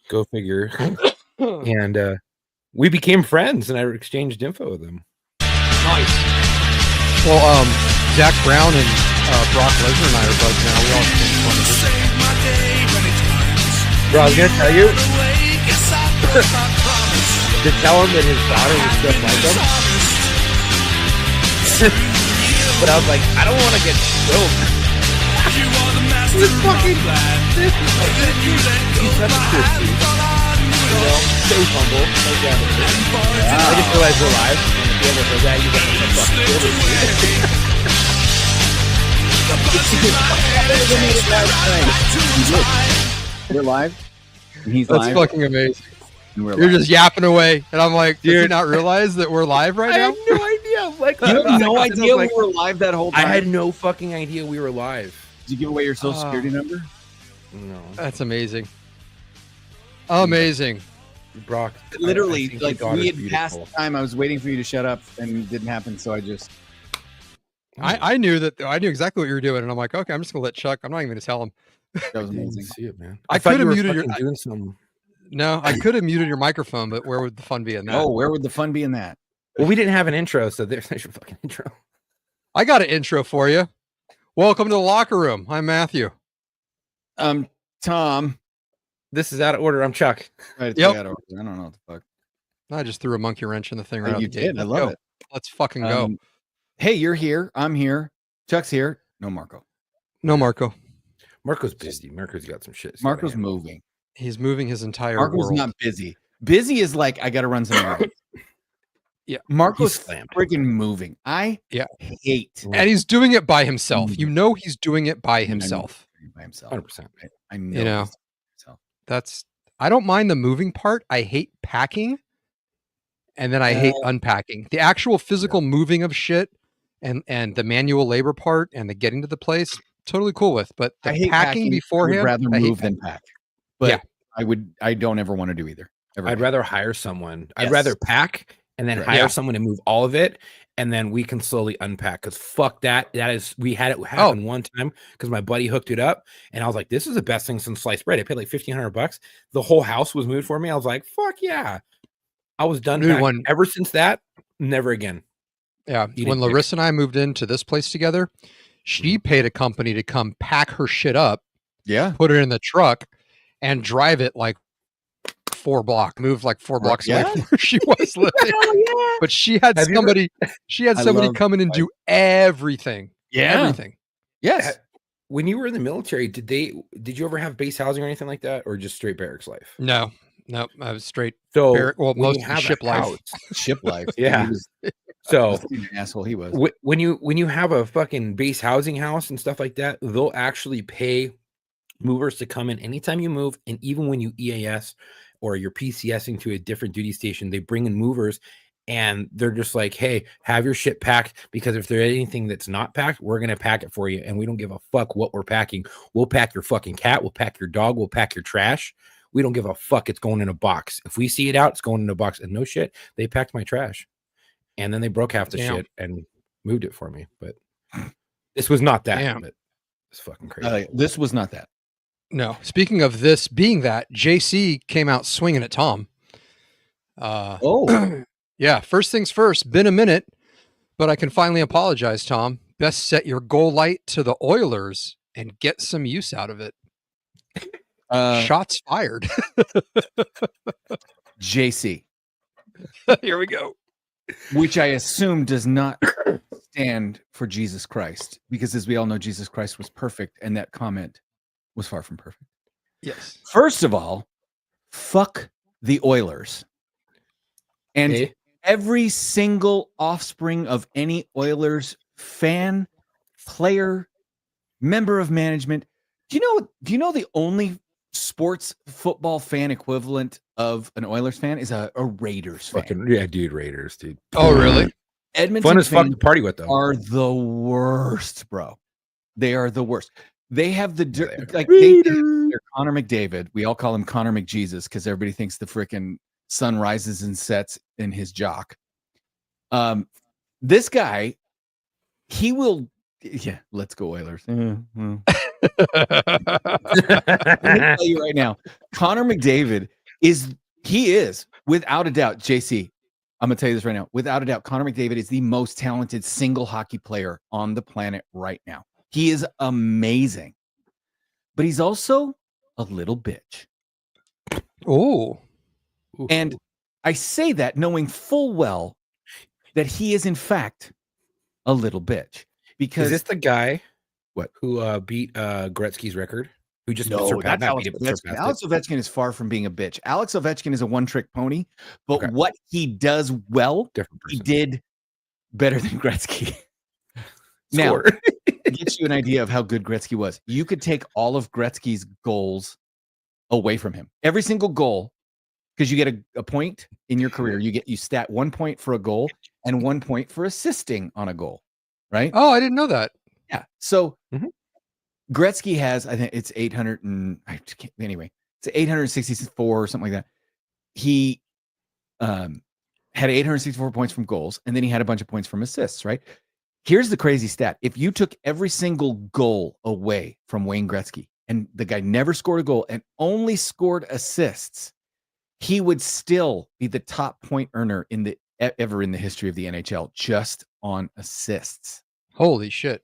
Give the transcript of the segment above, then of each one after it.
Go figure. And we became friends, and I exchanged info with him. Nice. Well, Zach Brown and Brock Lesnar and I are buds now. We all exchanged phone numbers. Bro, I was gonna tell you to tell him that his daughter was just like him. But I was like, I don't want to get choked. This fucking he's such a pussy. You know, stay humble. I just realized we're live. And if you ever heard that, you got to fucking kill We're live. And he's That's live. fucking amazing. And we're You're live. just yapping away, and I'm like, did you not realize that we're live right I now? had no idea. Like, You have no I was idea like, we were live that whole I time. had no fucking idea we were live. Did you give away your social security number? No, That's amazing. Amazing. Brock. Literally, I think like your daughter's we had beautiful. passed the time. I was waiting for you to shut up, and it didn't happen. So I just I knew exactly what you were doing, and I'm like, okay, I'm just gonna let Chuck. I'm not even gonna tell him. that was I didn't amazing. see it, man. I thought could have you were muted your. fucking doing some. No, I could have muted your microphone, but where would the fun be in that? Oh, where would the fun be in that? Well, we didn't have an intro, so there's your fucking intro. I got an intro for you. Welcome to the locker room. I'm Matthew. Tom. This is out of order. I'm Chuck. I Yep. don't know what the fuck. I just threw a monkey wrench in the thing right out You the gate. did. I Let's love go. it. Let's fucking go. Hey, you're here. I'm here. Chuck's here. No, Marco. No, Marco. Marco's busy. Marco's got some shit. Marco's moving. He's moving his entire Marco's world. not busy. Busy is like I got to run some errands. Yeah. Marco's He's slammed. friggin' moving. I hate And he's doing it by himself. You know he's doing it by himself. by himself. 100%. I know. You know. he's himself. I don't mind the moving part. I hate packing. And then I hate unpacking. The actual physical moving of shit and the manual labor part and the getting to the place, totally cool with. But the I hate packing I beforehand, would rather I hate move than pack. But Yeah. I don't ever want to do either. Ever. I'd rather hire someone. I'd Yes. rather pack and then Right. hire Yeah. someone to move all of it, and then we can slowly unpack. Because fuck that. We had it happen one time because my buddy hooked it up, and I was like, "This is the best thing since sliced bread." I paid like $1,500. The whole house was moved for me. I was like, "Fuck yeah!" I was done. Dude, packing. when- Ever since that, never again. Yeah. You When didn't pick. Larissa and I moved into this place together, she paid a company to come pack her shit up, Yeah. put it in the truck, and drive it like 4 blocks, move like 4 blocks away Yeah. from where she was living. But she had Have you ever- somebody, love come in and do everything. Everything. Yes. When you were in the military, did you ever have base housing or anything like that, or just straight barracks life? No, I was straight. So Well, when most you of the have a ship life. house- Ship life. Yeah. He was So the asshole he was. when you have a fucking base housing house and stuff like that, they'll actually pay movers to come in anytime you move, and even when you EAS or you're PCSing to a different duty station, they bring in movers, and they're just like, "Hey, have your shit packed, because if there's anything that's not packed, we're gonna pack it for you, and we don't give a fuck what we're packing. We'll pack your fucking cat, we'll pack your dog, we'll pack your trash. We don't give a fuck. It's going in a box. If we see it out, it's going in a box." And no shit, they packed my trash. And then they broke half the Damn. shit and moved it for me. But this was not that. Damn. But it's fucking crazy. This was not that. No. Speaking of this being that, JC came out swinging at Tom. Oh. Yeah. First things first. Been a minute, but I can finally apologize, Tom. Best set your goal light to the Oilers and get some use out of it. Shots fired. JC, Here we go. which I assume does not stand for Jesus Christ, because as we all know, Jesus Christ was perfect, and that comment was far from perfect. Yes. First of all, fuck the Oilers. And Okay. every single offspring of any Oilers fan, player, member of management. Do you know the only sports football fan equivalent of an Oilers fan is a Raiders fan? Fucking yeah, dude, Raiders, dude. Oh, really? Edmonton Fun as fuck fans to party with, though. are the worst, bro. They are the worst. They have the like they're Connor McDavid. We all call him Connor McJesus because everybody thinks the freaking sun rises and sets in his jock. This guy, he will. Yeah, let's go Oilers. Let me tell you right now, Connor McDavid is without a doubt, JC. I'm gonna tell you this right now. Without a doubt, Connor McDavid is the most talented single hockey player on the planet right now. He is amazing, but he's also a little bitch. Oh, And I say that knowing full well that he is in fact a little bitch. Because is this the guy What? who beat Gretzky's record? Who just no, surpassed, that's not Alex beat it, but Ovechkin. surpassed Alex it? Ovechkin is far from being a bitch. Alex Ovechkin is a one-trick pony, but Okay. what he does well, Different he person. did better than Gretzky. Now, Score. to get you an idea of how good Gretzky was, you could take all of Gretzky's goals away from him. Every single goal, because you get a point in your career. You stat 1 point for a goal and 1 point for assisting on a goal, right? oh, I didn't know that. Yeah. So Mhm. Gretzky has, I think it's 800 and anyway, it's 864 or something like that. He had 864 points from goals, and then he had a bunch of points from assists, right? Here's the crazy stat. If you took every single goal away from Wayne Gretzky and the guy never scored a goal and only scored assists, he would still be the top point earner ever in the history of the NHL just on assists. Holy shit.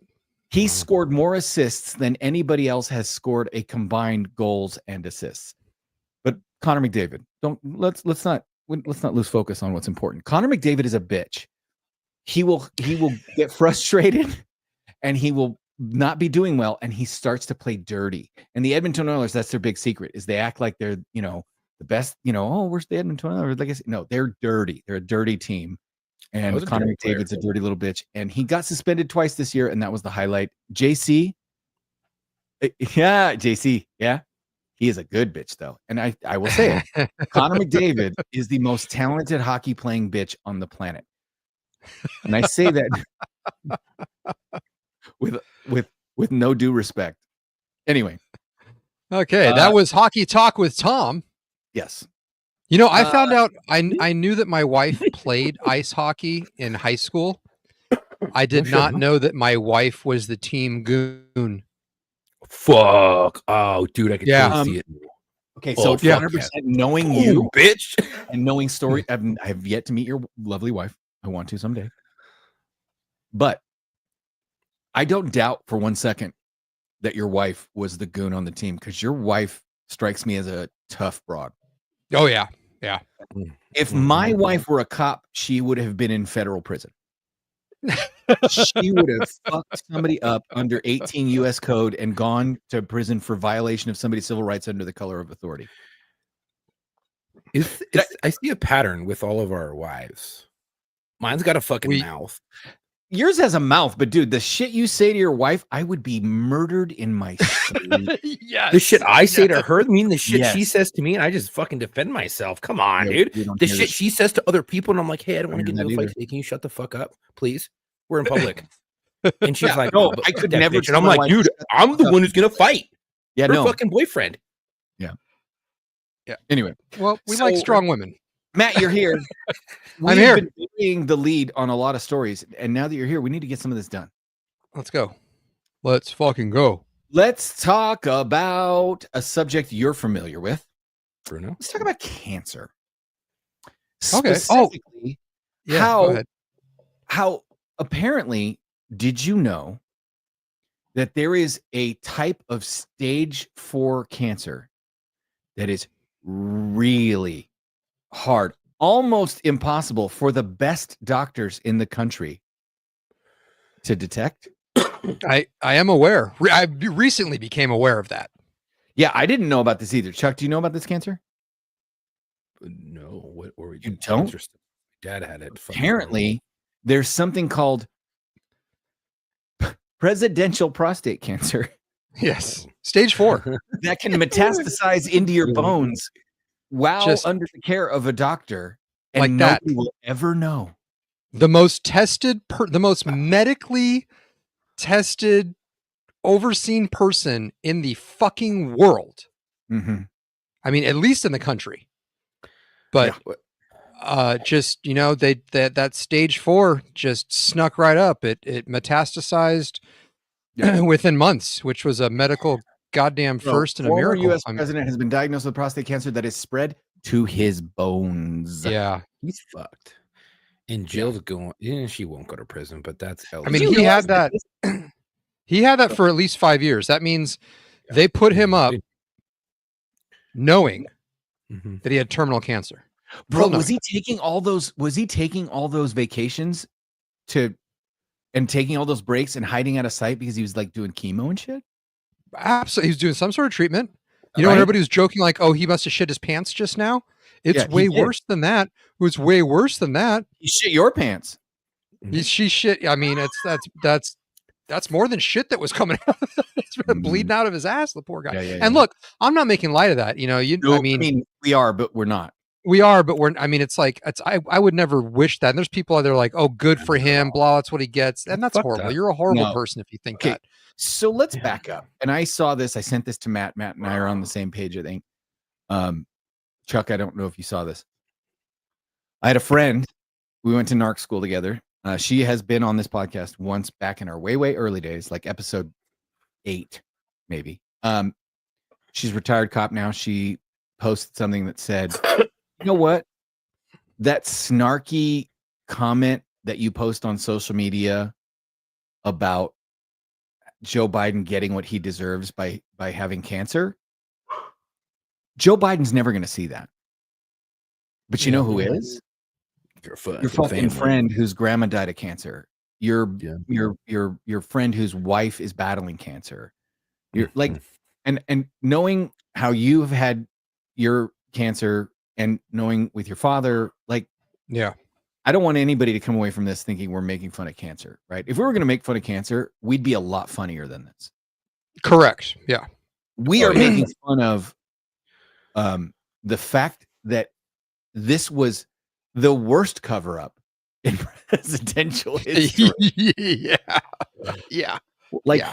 He Wow. scored more assists than anybody else has scored a combined goals and assists. But Connor McDavid, let's not lose focus on what's important. Connor McDavid is a bitch. He will get frustrated and he will not be doing well and he starts to play dirty. And the Edmonton Oilers, that's their big secret, is they act like they're, the best, oh, where's the Edmonton Oilers? Like I said, no, they're dirty. They're a dirty team. And was a Connor dirty player. McDavid's a dirty little bitch. And he got suspended twice this year, and that was the highlight. JC, yeah, JC, yeah. He is a good bitch, though. And I will say it. Connor McDavid is the most talented hockey playing bitch on the planet. And I say that with no due respect. Anyway, Okay, that was Hockey Talk with Tom. yes. You know, I found out I knew that my wife played ice hockey in high school. I did shit, not huh? know that my wife was the team goon. Fuck. Oh, dude, I can Yeah. totally see it. Okay, so Oh, fuck 100% yeah. knowing Ooh, you bitch. and knowing story, I have yet to meet your lovely wife. I want to someday. But I don't doubt for 1 second that your wife was the goon on the team, because your wife strikes me as a tough broad. Oh yeah. If my wife were a cop, she would have been in federal prison. She would have fucked somebody up under 18 U.S. code and gone to prison for violation of somebody's civil rights under the color of authority. I see a pattern with all of our wives. Mine's got a fucking mouth. Yours has a mouth, but dude, the shit you say to your wife, I would be murdered in my sleep. Yes. The shit I say to her, the shit she Yes. says to me, and I just fucking defend myself. Come on, Yeah, dude. we don't The hear shit this. she says to other people, and I'm like, hey, I don't want to hear get into a that fight either. today. Can you shut the fuck up, please? We're in public. And she's Yeah, like, no, "Oh, but I could that never bitch." And tell I'm my like, wife dude, to shut the I'm the fuck one who's gonna fight Yeah, her no. fucking boyfriend. Anyway, Well, we like So- strong women. Matt, you're here. We've here. been burying the lead on a lot of stories, and now that you're here, we need to get some of this done. Let's go. Let's fucking go. Let's talk about a subject you're familiar with. Bruno. Let's talk about cancer. Okay. Oh. Specifically, Yeah. How- Go ahead. how apparently did you know that there is a type of stage 4 cancer that is really hard, almost impossible for the best doctors in the country to detect? I am aware. I recently became aware of that. Yeah, I didn't know about this either. Chuck, do you know about this cancer? No, what were we? You don't? Interesting. Dad had it. Fucking Apparently, there's something called presidential prostate cancer Yes. Stage 4. that can metastasize into your bones while Just- under the care of a doctor, and Like that. nobody will ever know. The most tested, the most medically tested, overseen person in the fucking world. Mm-hmm. I mean, at least in the country. But just, you know, that stage 4 just snuck right up. It metastasized within months, which was a medical goddamn first and a former miracle. U.S. president has been diagnosed with prostate cancer that is spread to his bones. Yeah. He's fucked. And Jill's going. She won't go to prison, but that's. I mean, he had that. He had that for at least 5 years. That means they put him up knowing that he had terminal cancer. Bro, was he taking all those vacations and taking all those breaks and hiding out of sight because he was like doing chemo and shit? Absolutely. He was doing some sort of treatment. You know, everybody was joking like, oh, he must have shit his pants just now. It's way worse than that. It was way worse than that. He shit your pants. She shit. I mean, that's more than shit that was coming out. It's been bleeding out of his ass, the poor guy. And look, I'm not making light of that. You know, I mean, we are, but we're not. We are, but we're. I mean, it's like I would never wish that. And there's people out there like, oh, good for him, blah. That's what he gets, and that's horrible. That. You're a horrible person if you think that. So let's back up. And I saw this. I sent this to Matt. Matt and I are on the same page, I think. Chuck, I don't know if you saw this. I had a friend. We went to NARC school together. She has been on this podcast once back in our way early days, like episode 8, maybe. She's a retired cop now. She posted something that said, you know what? That snarky comment that you post on social media about Joe Biden getting what he deserves by having cancer. Joe Biden's never going to see that. But you know who is? Your fucking friend whose grandma died of cancer. Your friend whose wife is battling cancer. You're like, and knowing how you have had your cancer and knowing with your father, like, I don't want anybody to come away from this thinking we're making fun of cancer, right? If we were going to make fun of cancer, we'd be a lot funnier than this. Correct. Yeah. We are making fun of the fact that this was the worst cover-up in presidential history. Yeah. Like,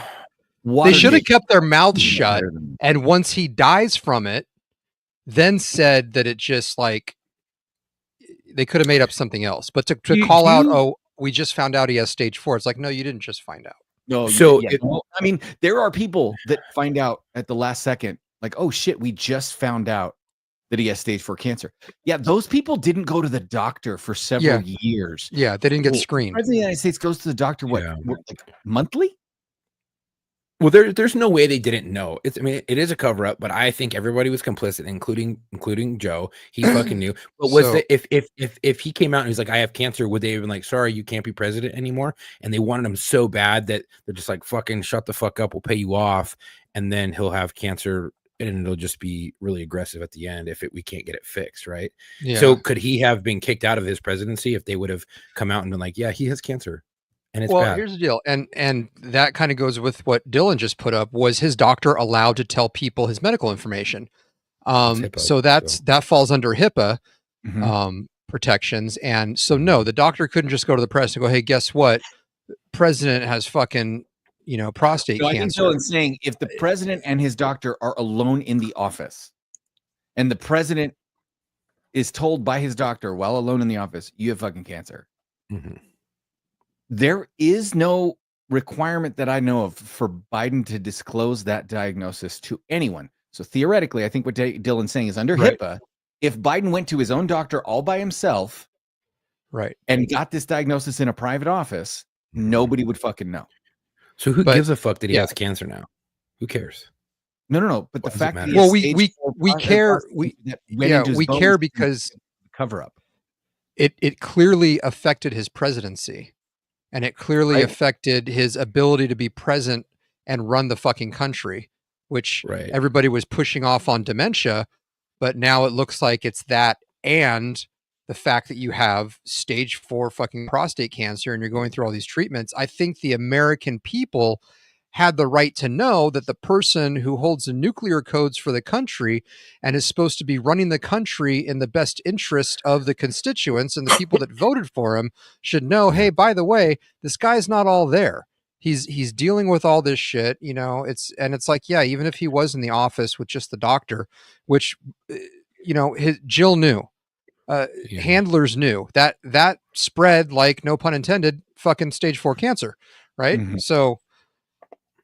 they should have kept their mouths shut. And once he dies from it, then said that it just like, they could have made up something else. But to call out, oh, we just found out he has stage 4. It's like, no, you didn't just find out. No. So, I mean, there are people that find out at the last second, like, oh shit, we just found out that he has stage 4 cancer. Yeah, those people didn't go to the doctor for several years. Yeah, they didn't get screened. The President of the United States goes to the doctor, like monthly? Well, there's no way they didn't know. I mean, it is a cover up, but I think everybody was complicit, including Joe. He fucking knew. But if he came out and he's like, I have cancer, would they have been like, sorry, you can't be president anymore? And they wanted him so bad that they're just like, fucking shut the fuck up, we'll pay you off, and then he'll have cancer and it'll just be really aggressive at the end if we can't get it fixed, right? Yeah. So could he have been kicked out of his presidency if they would have come out and been like, yeah, he has cancer? And it's bad. Here's the deal. And that kind of goes with what Dylan just put up. Was his doctor allowed to tell people his medical information? So that falls under HIPAA protections. And so, no, the doctor couldn't just go to the press and go, hey, guess what? President has fucking, prostate cancer. I think Dylan's saying if the president and his doctor are alone in the office and the president is told by his doctor while alone in the office, you have fucking cancer. Mm-hmm. There is no requirement that I know of for Biden to disclose that diagnosis to anyone. So theoretically, I think what Dylan's saying is under HIPAA, if Biden went to his own doctor all by himself, and got this diagnosis in a private office, nobody would fucking know. So who gives a fuck that he has cancer now? Who cares? No. But the fact that we care. We care because cover up. It clearly affected his presidency. And it clearly affected his ability to be present and run the fucking country, which everybody was pushing off on dementia. But now it looks like it's that and the fact that you have stage 4 fucking prostate cancer and you're going through all these treatments. I think the American people had the right to know that the person who holds the nuclear codes for the country and is supposed to be running the country in the best interest of the constituents and the people that voted for him should know, hey, by the way, this guy's not all there. He's dealing with all this shit, it's like, yeah, even if he was in the office with just the doctor, which, Jill knew, handlers knew that spread, like, no pun intended, fucking stage 4 cancer. Right. Mm-hmm. So,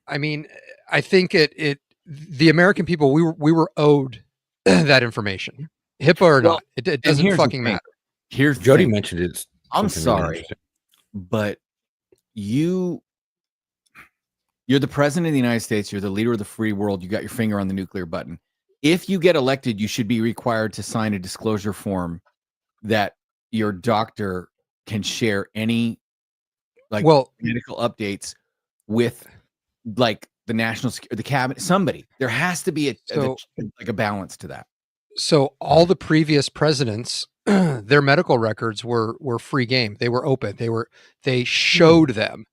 I mean, I think the American people, we were owed that information, HIPAA or Well, not. It and doesn't here's the fucking thing. matter. Here's the Jody thing. mentioned it's. I'm something really sorry, interesting. but you're the president of the United States. You're the leader of the free world. You got your finger on the nuclear button. If you get elected, you should be required to sign a disclosure form that your doctor can share any medical updates with like the national security, the cabinet, somebody. There has to be a balance to that. So all the previous presidents, their medical records were free game. They were open. They showed them.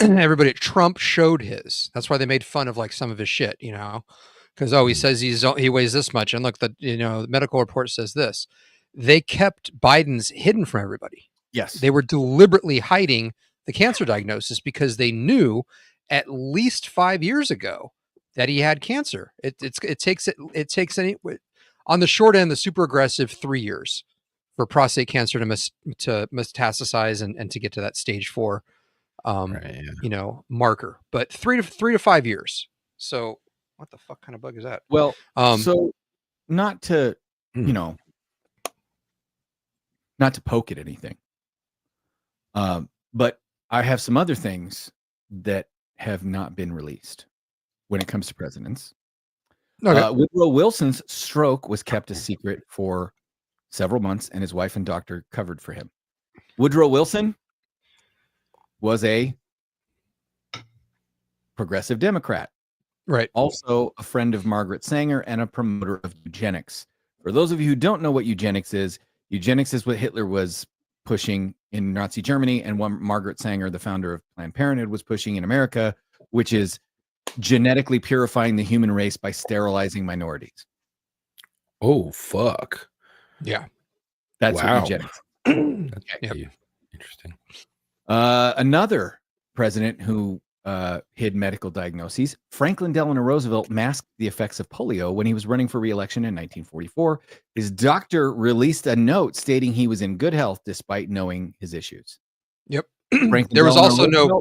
Everybody, Trump showed his. That's why they made fun of like some of his shit, you know, because he says he weighs this much, and look, the medical report says this. They kept Biden's hidden from everybody. Yes, they were deliberately hiding the cancer diagnosis because they knew at least 5 years ago that he had cancer. It takes any on the short end, the super aggressive 3 years for prostate cancer to metastasize and to get to that stage 4. Marker, but 3 to 5 years. So what the fuck kind of bug is that? Well, so not to, not to poke at anything. But I have some other things that have not been released when it comes to presidents. Okay. Woodrow Wilson's stroke was kept a secret for several months, and his wife and doctor covered for him. Woodrow Wilson was a progressive Democrat, right? Also a friend of Margaret Sanger and a promoter of eugenics. For those of you who don't know what eugenics is what Hitler was pushing in Nazi Germany, and what Margaret Sanger, the founder of Planned Parenthood, was pushing in America, which is genetically purifying the human race by sterilizing minorities. Oh, fuck. Yeah. That's what eugenics. That's interesting. Another president who hid medical diagnoses, Franklin Delano Roosevelt, masked the effects of polio when he was running for re-election in 1944. His doctor released a note stating he was in good health despite knowing his issues. Yep. There was also no,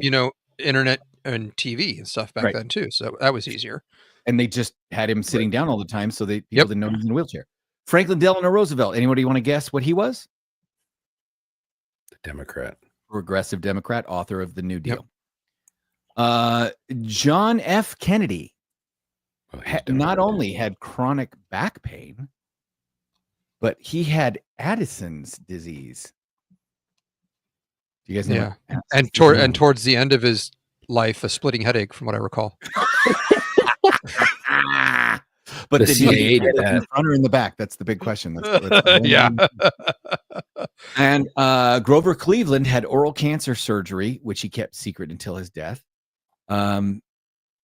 internet and TV and stuff back then too, so that was easier. And they just had him sitting down all the time, so people didn't know he was in a wheelchair. Franklin Delano Roosevelt. Anybody want to guess what he was? The Democrat. Progressive Democrat, author of the New Deal. John F. Kennedy not only had chronic back pain, but he had Addison's disease. Do you guys know? Yeah, and towards the end of his life, a splitting headache, from what I recall. But the CIA did that in front or in the back? That's the big question. Yeah. And Grover Cleveland had oral cancer surgery, which he kept secret until his death. And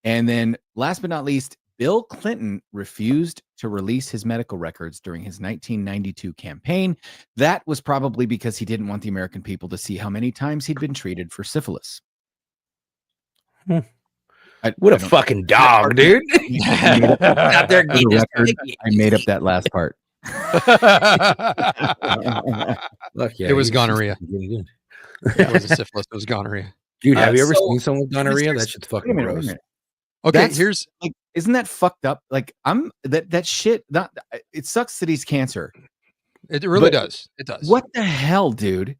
then last but not least, Bill Clinton refused to release his medical records during his 1992 campaign. That was probably because he didn't want the American people to see how many times he'd been treated for syphilis. What a fucking dog, dude. Out there getting the record, I made up that last part. Look, it was gonorrhea. It wasn't syphilis, it was gonorrhea. Dude, have you ever seen someone with gonorrhea? That shit's fucking gross. Okay, here's like, isn't that fucked up? Like, that shit. It sucks that he's cancer. It really does. It does. What the hell, dude?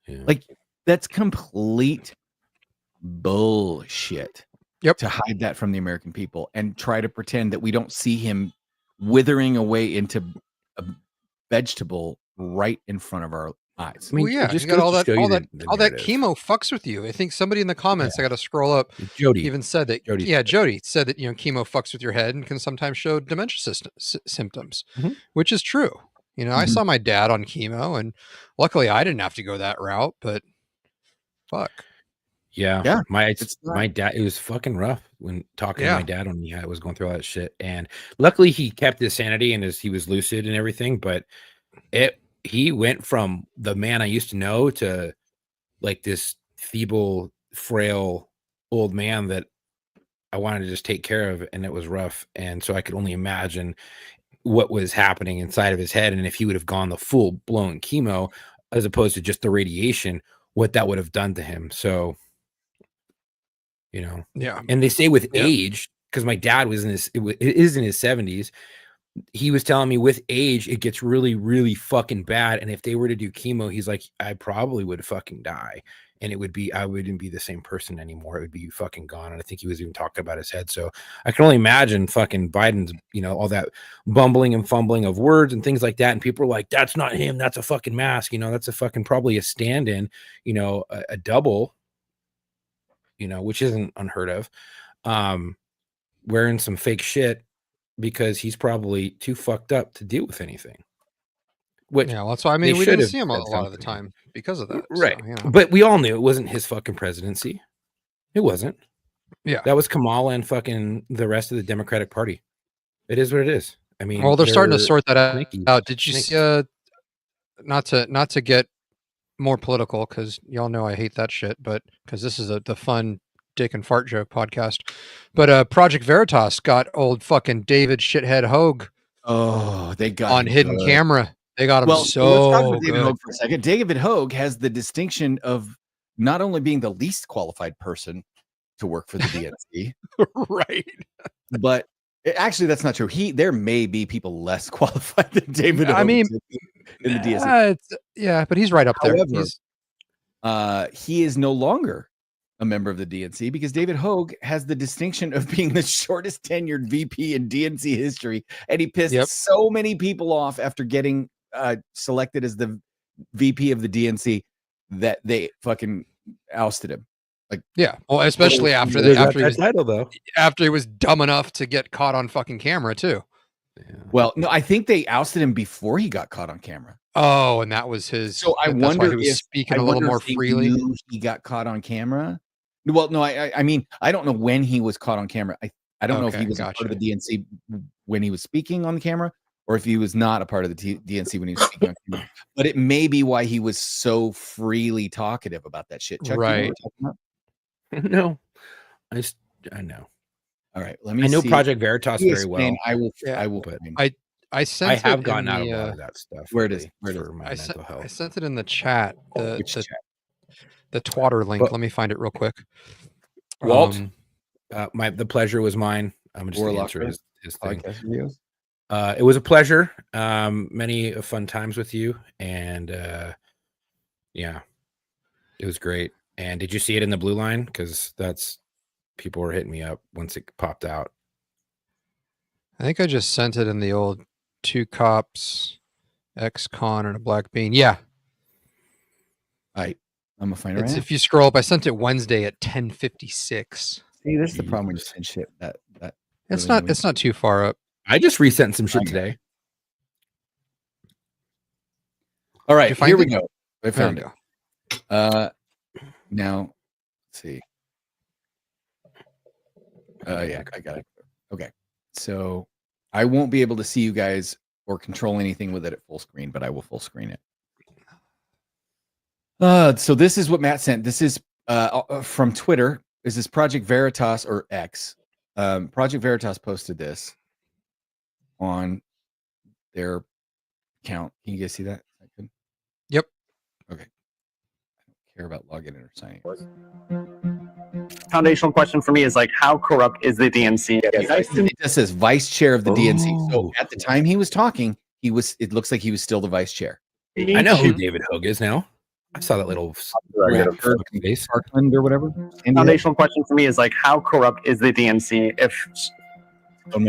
Yeah. Like, that's complete bullshit. Yep. To hide that from the American people and try to pretend that we don't see him withering away into a vegetable right in front of our eyes. I mean, well, yeah, just got all that chemo fucks with you. I think somebody in the comments, I got to scroll up. Jody even said that. Jody said that chemo fucks with your head and can sometimes show dementia symptoms, which is true. I saw my dad on chemo, and luckily I didn't have to go that route. But fuck. Yeah. My dad, it was fucking rough when talking to my dad when he was going through all that shit. And luckily he kept his sanity and he was lucid and everything. But he went from the man I used to know to like this feeble, frail old man that I wanted to just take care of. And it was rough. And so I could only imagine what was happening inside of his head. And if he would have gone the full blown chemo, as opposed to just the radiation, what that would have done to him. So you know. Yeah. And they say with Yep. age, because my dad was is in his 70s. He was telling me with age, it gets really, really fucking bad. And if they were to do chemo, he's like, I probably would fucking die. And I wouldn't be the same person anymore. It would be fucking gone. And I think he was even talking about his head. So I can only imagine fucking Biden's, all that bumbling and fumbling of words and things like that. And people are like, that's not him. That's a fucking mask. That's a fucking probably a stand-in, a double, which isn't unheard of. Wearing some fake shit because he's probably too fucked up to deal with anything. Which Yeah, well, that's why we didn't see him a lot of the time because of that. Right. So, But we all knew it wasn't his fucking presidency. It wasn't. Yeah. That was Kamala and fucking the rest of the Democratic Party. It is what it is. I mean, well, they're starting to sort that sneaky. out. Did you see, not to get more political, because y'all know I hate that shit, but because this is the fun dick and fart joke podcast. But Project Veritas got old fucking David shithead Hogue. Oh, they got on hidden camera. They got him let's talk about David good. Hogue for a second. David Hogue has the distinction of not only being the least qualified person to work for the DNC, right? But actually, that's not true. There may be people less qualified than David Hogue. I mean, in the DNC, yeah, but he's right up there. However, he is no longer a member of the DNC because David Hogue has the distinction of being the shortest tenured VP in DNC history, and he pissed so many people off after getting selected as the VP of the DNC that they fucking ousted him. Like, yeah, well, especially after he was dumb enough to get caught on fucking camera too. Yeah. Well, no, I think they ousted him before he got caught on camera. Oh, and that was his. So I wonder he was speaking a little more freely. He got caught on camera. Well, no, I mean, I don't know when he was caught on camera. I don't know if he was part of the DNC when he was speaking on the camera, or if he was not a part of the DNC when he was speaking on camera. But it may be why he was so freely talkative about that shit. Chuck, right? You know what I'm talking about? No, I know. All right, let me. I know see. Project Veritas very well. I will. But I have gotten out of a lot of that stuff. Where it is? For my mental health. I sent it in the chat. Chat? The Twatter link. Let me find it real quick. Walt, the pleasure was mine. I'm just answer his thing. It was a pleasure. Many fun times with you, and yeah, it was great. And did you see it in the blue line? Because people were hitting me up once it popped out. I think I just sent it in the old 2 cops, ex-con, and a black bean. Yeah. I'm gonna find it. It's, if you scroll up, I sent it Wednesday at 10:56. See, this is the problem when you send shit. That it's really not too far up. I just resent some shit today. All right, here we go. I found it. Now, let's see. Yeah, I got it. Okay, so I won't be able to see you guys or control anything with it at full screen, but I will full screen it. So this is what Matt sent. This is from Twitter. This is Project Veritas or X. Project Veritas posted this on their account. Can you guys see that? Yep. Okay. I don't care about login or signing. Foundational question for me is how corrupt is the DNC? It just says vice chair of the DNC. So at the time he was talking, it looks like he was still the vice chair. I know who David Hogue is now. I saw that little face. Parkland or whatever. Foundational question for me is how corrupt is the DNC if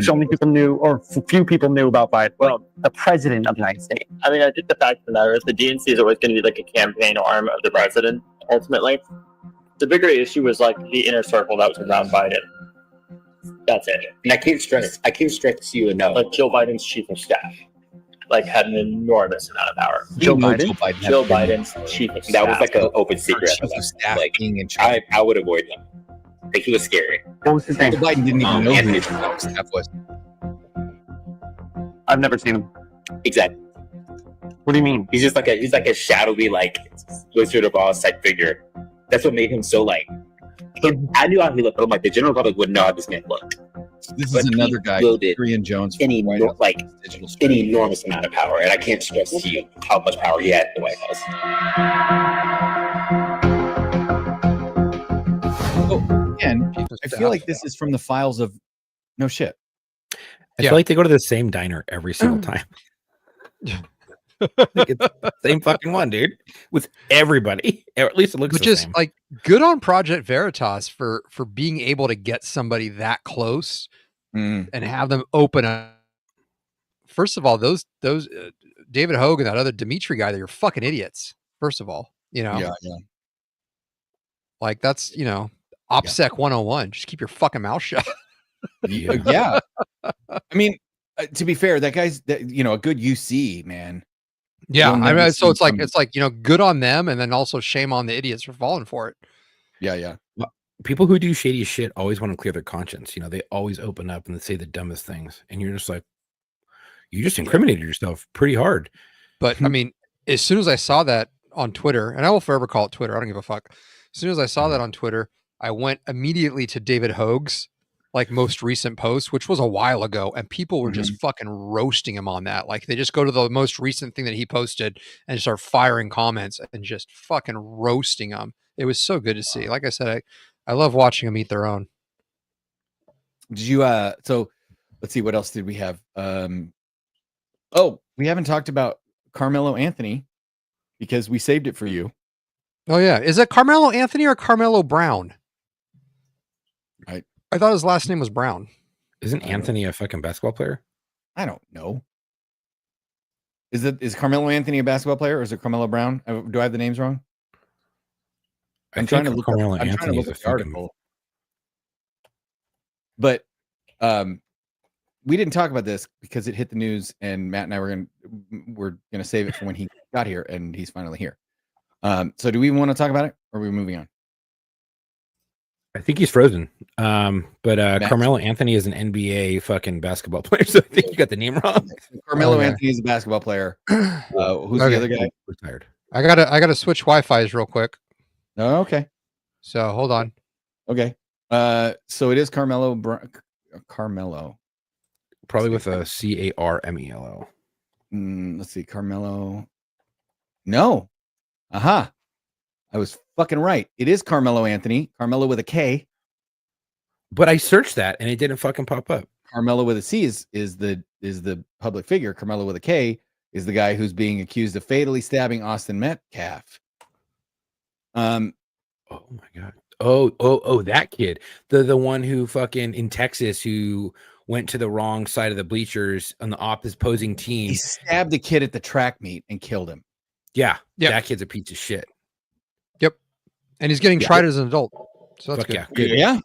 so many people knew, or few people knew about Biden? Well, the president of the United States. I mean, I think the fact of the matter is the DNC is always going to be a campaign arm of the president, ultimately. The bigger issue was the inner circle that was around Biden. That's it. And I can't stress you enough. Joe Biden's chief of staff. Had an enormous amount of power. Joe Biden's chief of staff. That was an open secret. I would avoid them. He was scary. What was his name? Joe Biden didn't even know who his staff was. I've never seen him. Exactly. What do you mean? He's just he's a shadowy Wizard of Oz type figure. That's what made him so I knew how he looked, but I'm the general public wouldn't know how this man looked. This is another guy, Adrian Jones, an enormous amount of power, and I can't stress to you how much power he had in the White House. So, again, feel like this is from the files of no shit. I feel like they go to the same diner every single time. Like it's the same fucking one, dude, with everybody. Or at least it looks Which the is same. like good on Project Veritas for being able to get somebody that close and have them open up. First of all, those David Hogue and that other Dimitri guy, they're fucking idiots. First of all, Yeah. like that's OPSEC 101. Just keep your fucking mouth shut. Yeah. I mean, to be fair, that guy's a good UC, man. Yeah, You'll I never mean, so see it's like good on them, and then also shame on the idiots for falling for it. Yeah. People who do shady shit always want to clear their conscience. They always open up and they say the dumbest things, and you're just like, you just incriminated yourself pretty hard. But I mean, as soon as I saw that on Twitter, and I will forever call it Twitter, I don't give a fuck. As soon as I saw that on Twitter, I went immediately to David Hogue's most recent post, which was a while ago, and people were just fucking roasting him on that. Like they just go to the most recent thing that he posted and start firing comments and just fucking roasting him. It was so good to see. Like I said, I love watching them eat their own. Did you so let's see, what else did we have? We haven't talked about Carmelo Anthony because we saved it for you. Oh yeah. Is it Carmelo Anthony or Carmelo Brown? I thought his last name was Brown. Isn't Anthony a fucking basketball player? I don't know. Is Carmelo Anthony a basketball player or is it Carmelo Brown? Do I have the names wrong? I'm trying to look up the article. But we didn't talk about this because it hit the news, and Matt and I we're gonna save it for when he got here, and he's finally here. So do we want to talk about it, or are we moving on? I think he's frozen. But Carmelo Anthony is an NBA fucking basketball player, so I think you got the name wrong. Carmelo Anthony is a basketball player. Who's the other guy? Retired. I gotta switch Wi-Fi's real quick. Oh, okay. So hold on. Okay. So it is Carmelo. Carmelo. Probably with a Carmelo. Let's see. Carmelo. No. Aha. I was fucking right. It is Carmelo Anthony. Carmelo with a K. But I searched that and it didn't fucking pop up. Carmelo with a C is the public figure. Carmelo with a K is the guy who's being accused of fatally stabbing Austin Metcalf. Oh my god. Oh, that kid. The one who fucking in Texas who went to the wrong side of the bleachers on the opposing team. He stabbed the kid at the track meet and killed him. Yeah. That kid's a piece of shit. Yep. And he's getting tried as an adult. So that's good. Yeah. Good. Yeah.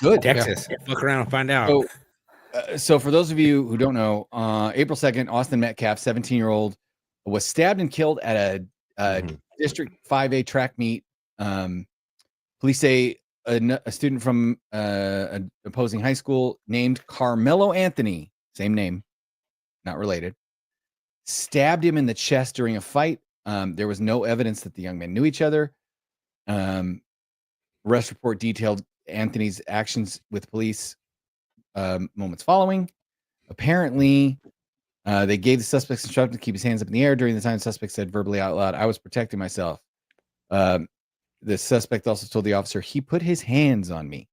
Good. Texas. Yeah. Look around and find out. So for those of you who don't know, April 2nd, Austin Metcalf, 17-year-old, was stabbed and killed at a District 5A track meet. Police say a student from an opposing high school named Carmelo Anthony, same name, not related, stabbed him in the chest during a fight. There was no evidence that the young men knew each other. Arrest report detailed Anthony's actions with police moments following. Apparently, they gave the suspect's instruction to keep his hands up in the air. During the time, the suspect said verbally out loud, "I was protecting myself." The suspect also told the officer, "He put his hands on me.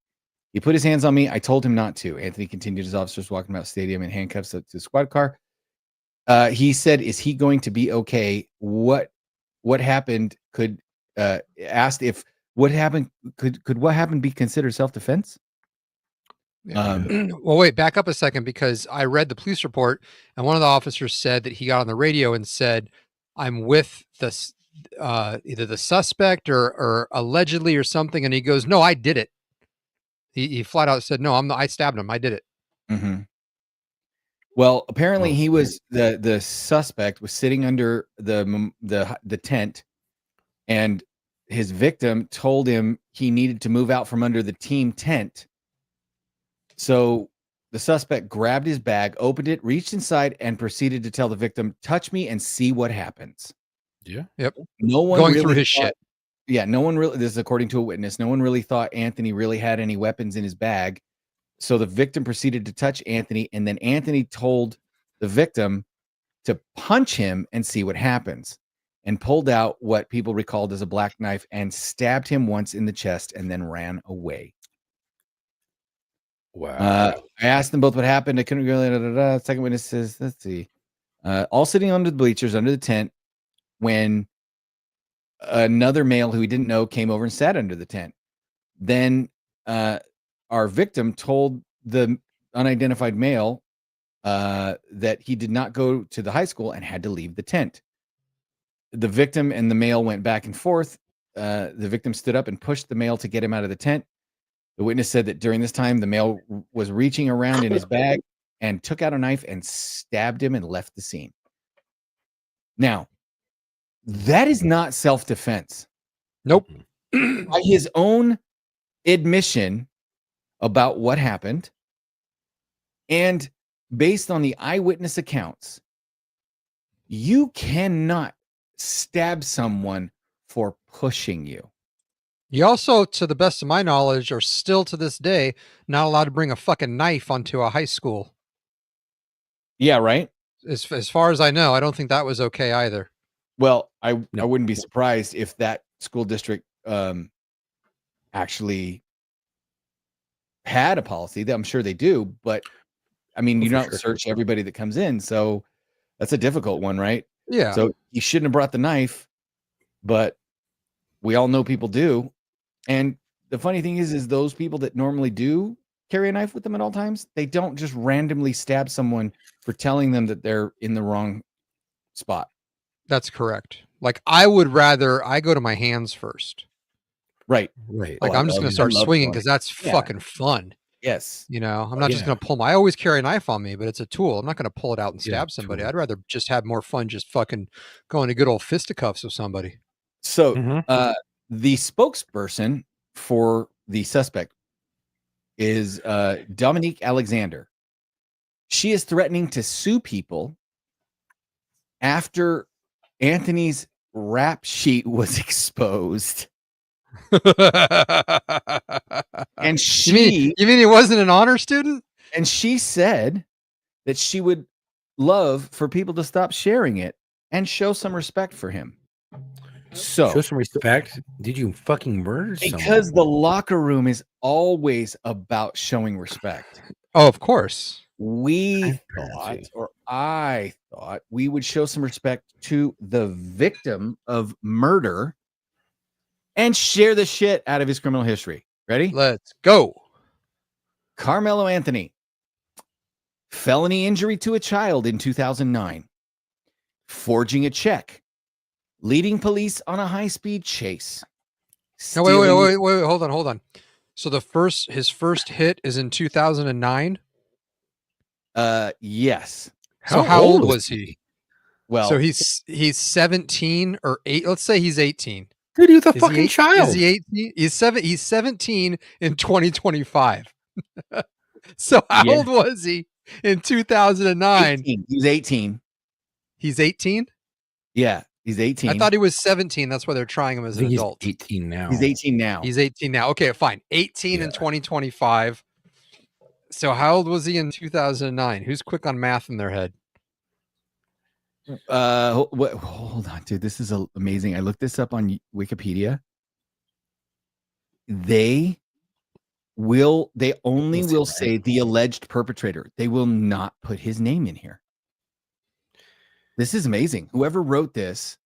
He put his hands on me. I told him not to." Anthony continued as officers walking about the stadium in handcuffs to the squad car. He said, "Is he going to be okay?" What happened could asked if what happened could what happened be considered self-defense? Well, wait, back up a second, because I read the police report and one of the officers said that he got on the radio and said, "I'm with the either the suspect or allegedly or something," and he goes, "No, I did it." He flat out said, "No, I stabbed him. I did it." Mm-hmm. Well, apparently he was the suspect was sitting under the tent, and his victim told him he needed to move out from under the team tent. So the suspect grabbed his bag, opened it, reached inside, and proceeded to tell the victim, "Touch me and see what happens." Yeah. Yep. No one going really through his shit. Yeah, no one really. This is according to a witness. No one really thought Anthony really had any weapons in his bag. So the victim proceeded to touch Anthony, and then Anthony told the victim to punch him and see what happens, and pulled out what people recalled as a black knife and stabbed him once in the chest and then ran away. Wow. I asked them both what happened. I couldn't really. Second witness says, let's see. All sitting under the bleachers, under the tent, when another male who he didn't know came over and sat under the tent. Then our victim told the unidentified male that he did not go to the high school and had to leave the tent. The victim and the male went back and forth. The victim stood up and pushed the male to get him out of the tent. The witness said that during this time, the male was reaching around in his bag and took out a knife and stabbed him and left the scene. Now, that is not self-defense. Nope. By his own admission about what happened, and based on the eyewitness accounts, you cannot stab someone for pushing you. You also, to the best of my knowledge, are still to this day not allowed to bring a fucking knife onto a high school. Yeah, right? As far as I know, I don't think that was okay either. Well, I wouldn't be surprised if that school district actually had a policy. That I'm sure they do, but I mean, you don't search everybody that comes in, so that's a difficult one, right? Yeah. So you shouldn't have brought the knife, but we all know people do. And the funny thing is those people that normally do carry a knife with them at all times, they don't just randomly stab someone for telling them that they're in the wrong spot. That's correct. Like, I would rather I go to my hands first. Right. Right. Like, I'm just going to start swinging because that's fucking fun. Yes. You know, I'm not just going to pull I always carry a knife on me, but it's a tool. I'm not going to pull it out and stab somebody. I'd rather just have more fun just fucking going to good old fisticuffs with somebody. So the spokesperson for the suspect is Dominique Alexander. She is threatening to sue people after Anthony's rap sheet was exposed. And you mean he wasn't an honor student? And she said that she would love for people to stop sharing it and show some respect for him. So show some respect. Did you fucking murder someone? Because the locker room is always about showing respect. Oh, of course. I thought we would show some respect to the victim of murder and share the shit out of his criminal history. Ready? Let's go. Carmelo Anthony. Felony injury to a child in 2009. Forging a check. Leading police on a high-speed chase. No, wait, hold on. So his first hit is in 2009? Yes. So how old was he? Well, so he's 17 or 8. Let's say he's 18. Dude, he was a fucking child. Is he 18? He's 17 in 2025. So how old was he in 2009? 18. He was 18. He's 18? Yeah, he's 18. I thought he was 17. That's why they're trying him as an adult. He's 18 now. He's 18 now. He's 18 now. Okay, fine. 18 in 2025. So how old was he in 2009? Who's quick on math in their head? Hold on, dude. This is amazing. I looked this up on Wikipedia. They only will say the alleged perpetrator. They will not put his name in here. This is amazing. Whoever wrote this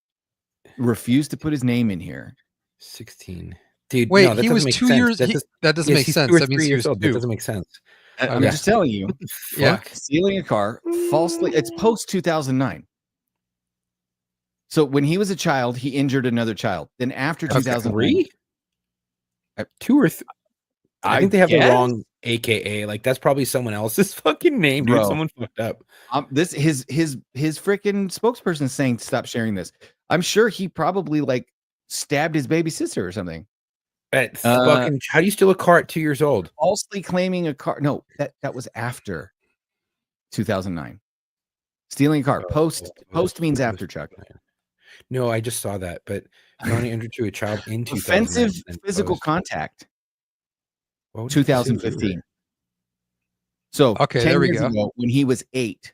refused to put his name in here. 16. Dude, wait, no, he was 2 years. That doesn't make sense. That means he was 2. That doesn't make sense. I'm just telling you. Yeah. Stealing a car falsely. It's post 2009. So when he was a child, he injured another child. Then after 2003, 2 or 3. I think they have the wrong AKA. Like that's probably someone else's fucking name, dude. Bro. Someone fucked up. His freaking spokesperson saying stop sharing this. I'm sure he probably like stabbed his baby sister or something. Fucking, how do you steal a car at 2 years old? Falsely claiming a car. No, that was after 2009. Stealing a car. Post means after, Chuck. No, I just saw that, but only injured to a child in 2009. Offensive physical contact. 2015. So okay, there we go. Ago, when he was 8.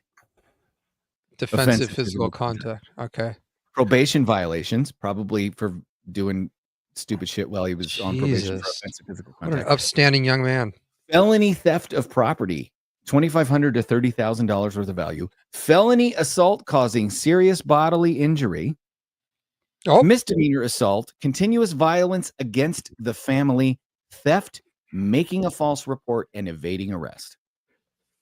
Defensive physical contact. Okay. Probation violations, probably for doing stupid shit while he was on probation for offensive physical contact. What an upstanding young man. felony theft of property, $2,500 to $30,000 worth of value, felony assault causing serious bodily injury, misdemeanor assault, continuous violence against the family, theft, making a false report, and evading arrest.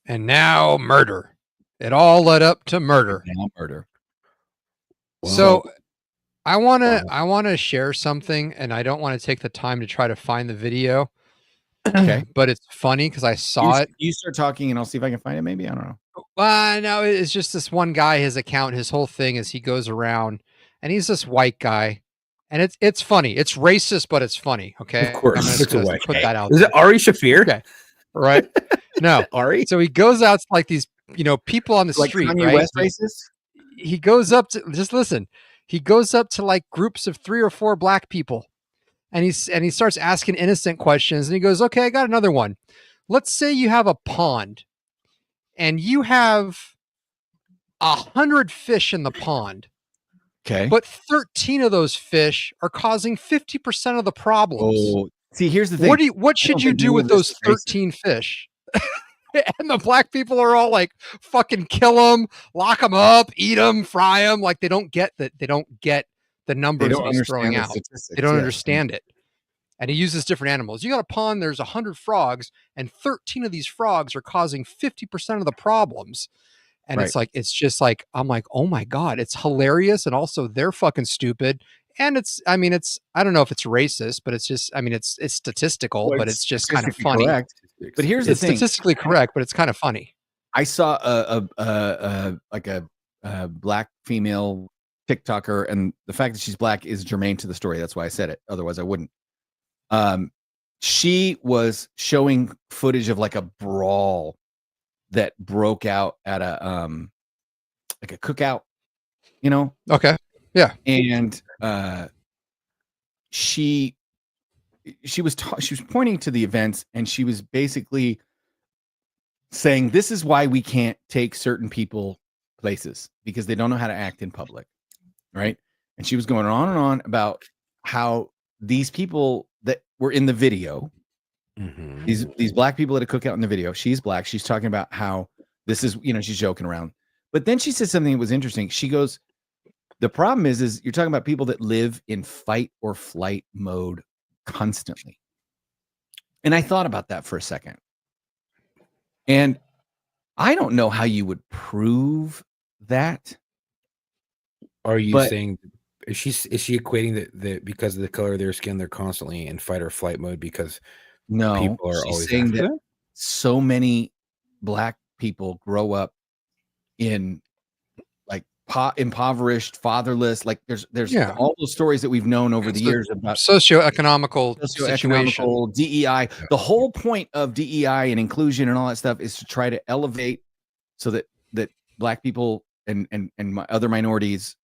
And now murder. It all led up to murder. Now murder. So I want to share something, and I don't want to take the time to try to find the video. Okay. But it's funny because I saw it. You start talking and I'll see if I can find it. Maybe. I don't know. No, it's just this one guy, his account, his whole thing is he goes around and he's this white guy. And it's funny. It's racist, but it's funny. Okay. Of course. I'm It's a gonna white put guy. that out. Is it Ari Shafir? Okay. Right. No. Ari? So he goes out to like these, people on the Like street. Kanye Right? West racist? He goes up to, just listen. He goes up to like groups of 3 or 4 black people. And he starts asking innocent questions. And he goes, okay, I got another one. Let's say you have a pond and you have 100 fish in the pond. Okay. But 13 of those fish are causing 50% of the problems. Oh, see, here's the thing. What should you do with those 13 fish? And the black people are all like, fucking kill them, lock them up, eat them, fry them. Like they don't get that. They don't get the numbers that he's throwing out. They don't understand it. And he uses different animals. You got a pond, there's 100 frogs, and 13 of these frogs are causing 50% of the problems. And it's like, it's just like, I'm like, oh my God, it's hilarious. And also they're fucking stupid. And I don't know if it's racist, but it's just, it's statistical, but it's just kind of funny. Correct. But here's the thing. Statistically correct, but it's kind of funny. I saw a black female TikToker, and the fact that she's black is germane to the story. That's why I said it. Otherwise I wouldn't. She was showing footage of like a brawl that broke out at a like a cookout, Okay. Yeah. And she was pointing to the events, and she was basically saying, this is why we can't take certain people places, because they don't know how to act in public, right? And she was going on and on about how these people that were in the video, these black people at a cookout in the video, she's black, she's talking about how this is, she's joking around. But then she said something that was interesting. She goes, the problem is you're talking about people that live in fight or flight mode constantly. And I thought about that for a second. And I don't know how you would prove that. Are you saying, is she equating that because of the color of their skin, they're constantly in fight or flight mode because people are always saying that that? So many black people grow up in like impoverished, fatherless. Like there's all those stories that we've known over the years about socioeconomical situation, DEI. The whole point of DEI and inclusion and all that stuff is to try to elevate so that black people and other minorities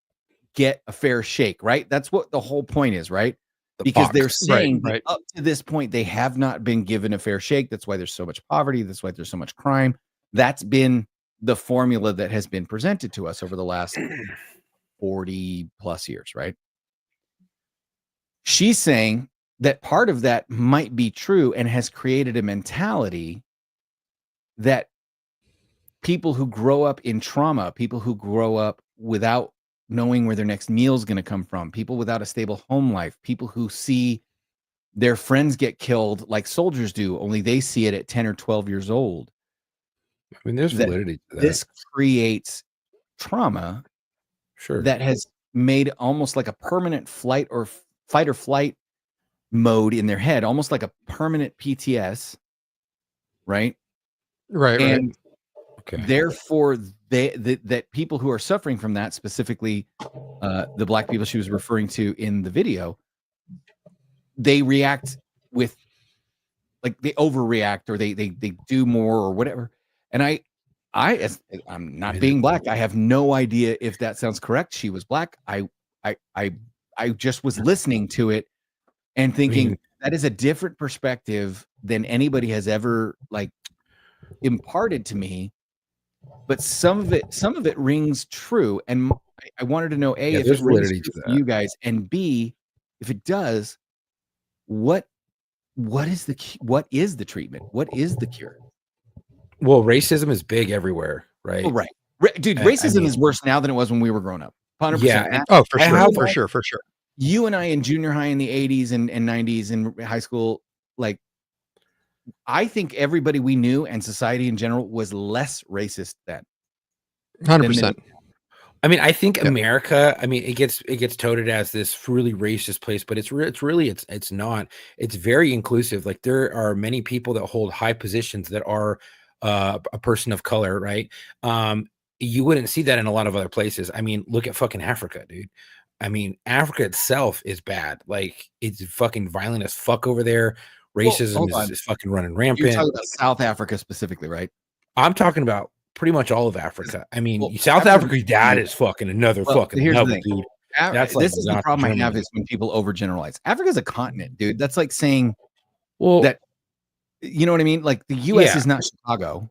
get a fair shake, right? That's what the whole point is, right? Because they're saying that up to this point, they have not been given a fair shake. That's why there's so much poverty. That's why there's so much crime. That's been the formula that has been presented to us over the last 40 plus years, right? She's saying that part of that might be true and has created a mentality that people who grow up in trauma, people who grow up without knowing where their next meal is going to come from, people without a stable home life, people who see their friends get killed like soldiers do, only they see it at 10 or 12 years old. I mean, there's validity to that. This creates trauma that has made almost like a permanent fight or flight mode in their head, almost like a permanent PTS, right? And therefore that people who are suffering from that, specifically the black people she was referring to in the video, they react with like they overreact or they do more or whatever. And I'm not being black. I have no idea if that sounds correct. She was black. I just was listening to it and thinking that is a different perspective than anybody has ever like imparted to me. But some of it rings true. And I wanted to know if it rings true for you guys, and B, if it does, what what is the treatment? What is the cure? Well, racism is big everywhere, right? Oh, right. Dude, I racism mean- is worse now than it was when we were growing up. 100%. Yeah, Oh, for I sure, have- for sure, for sure. You and I in junior high in the 80s and 90s and high school, like, I think everybody we knew and society in general was less racist then. 100%. I mean, I think Yeah. America, I mean, it gets touted as this really racist place, but it's not. It's very inclusive. Like, there are many people that hold high positions that are a person of color, right? You wouldn't see that in a lot of other places. I mean, look at fucking Africa, dude. I mean, Africa itself is bad. Like, it's fucking violent as fuck over there. Racism hold on. is fucking running You're rampant. talking about South Africa specifically, right? I'm talking about pretty much all of Africa. I mean, Well, South Africa- Africa's dad is fucking another Well, fucking here's the level, thing. dude. That's like This is the Nazi problem I have Germany. is when people overgeneralize. Africa's a continent, dude. That's like saying, Well, that- you know what I mean? Like, the US Yeah. is not Chicago.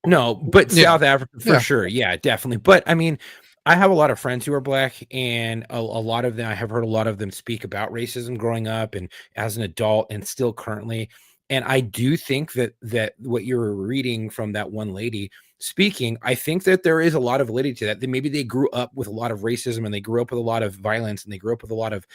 no, but Yeah. South Africa for Yeah. sure. Yeah, definitely. But I mean, I have a lot of friends who are black, and a lot of them, I have heard a lot of them speak about racism growing up and as an adult and still currently. And I do think that what you're reading from that one lady speaking, I think that there is a lot of validity to that. That maybe they grew up with a lot of racism and they grew up with a lot of violence and they grew up with a lot of,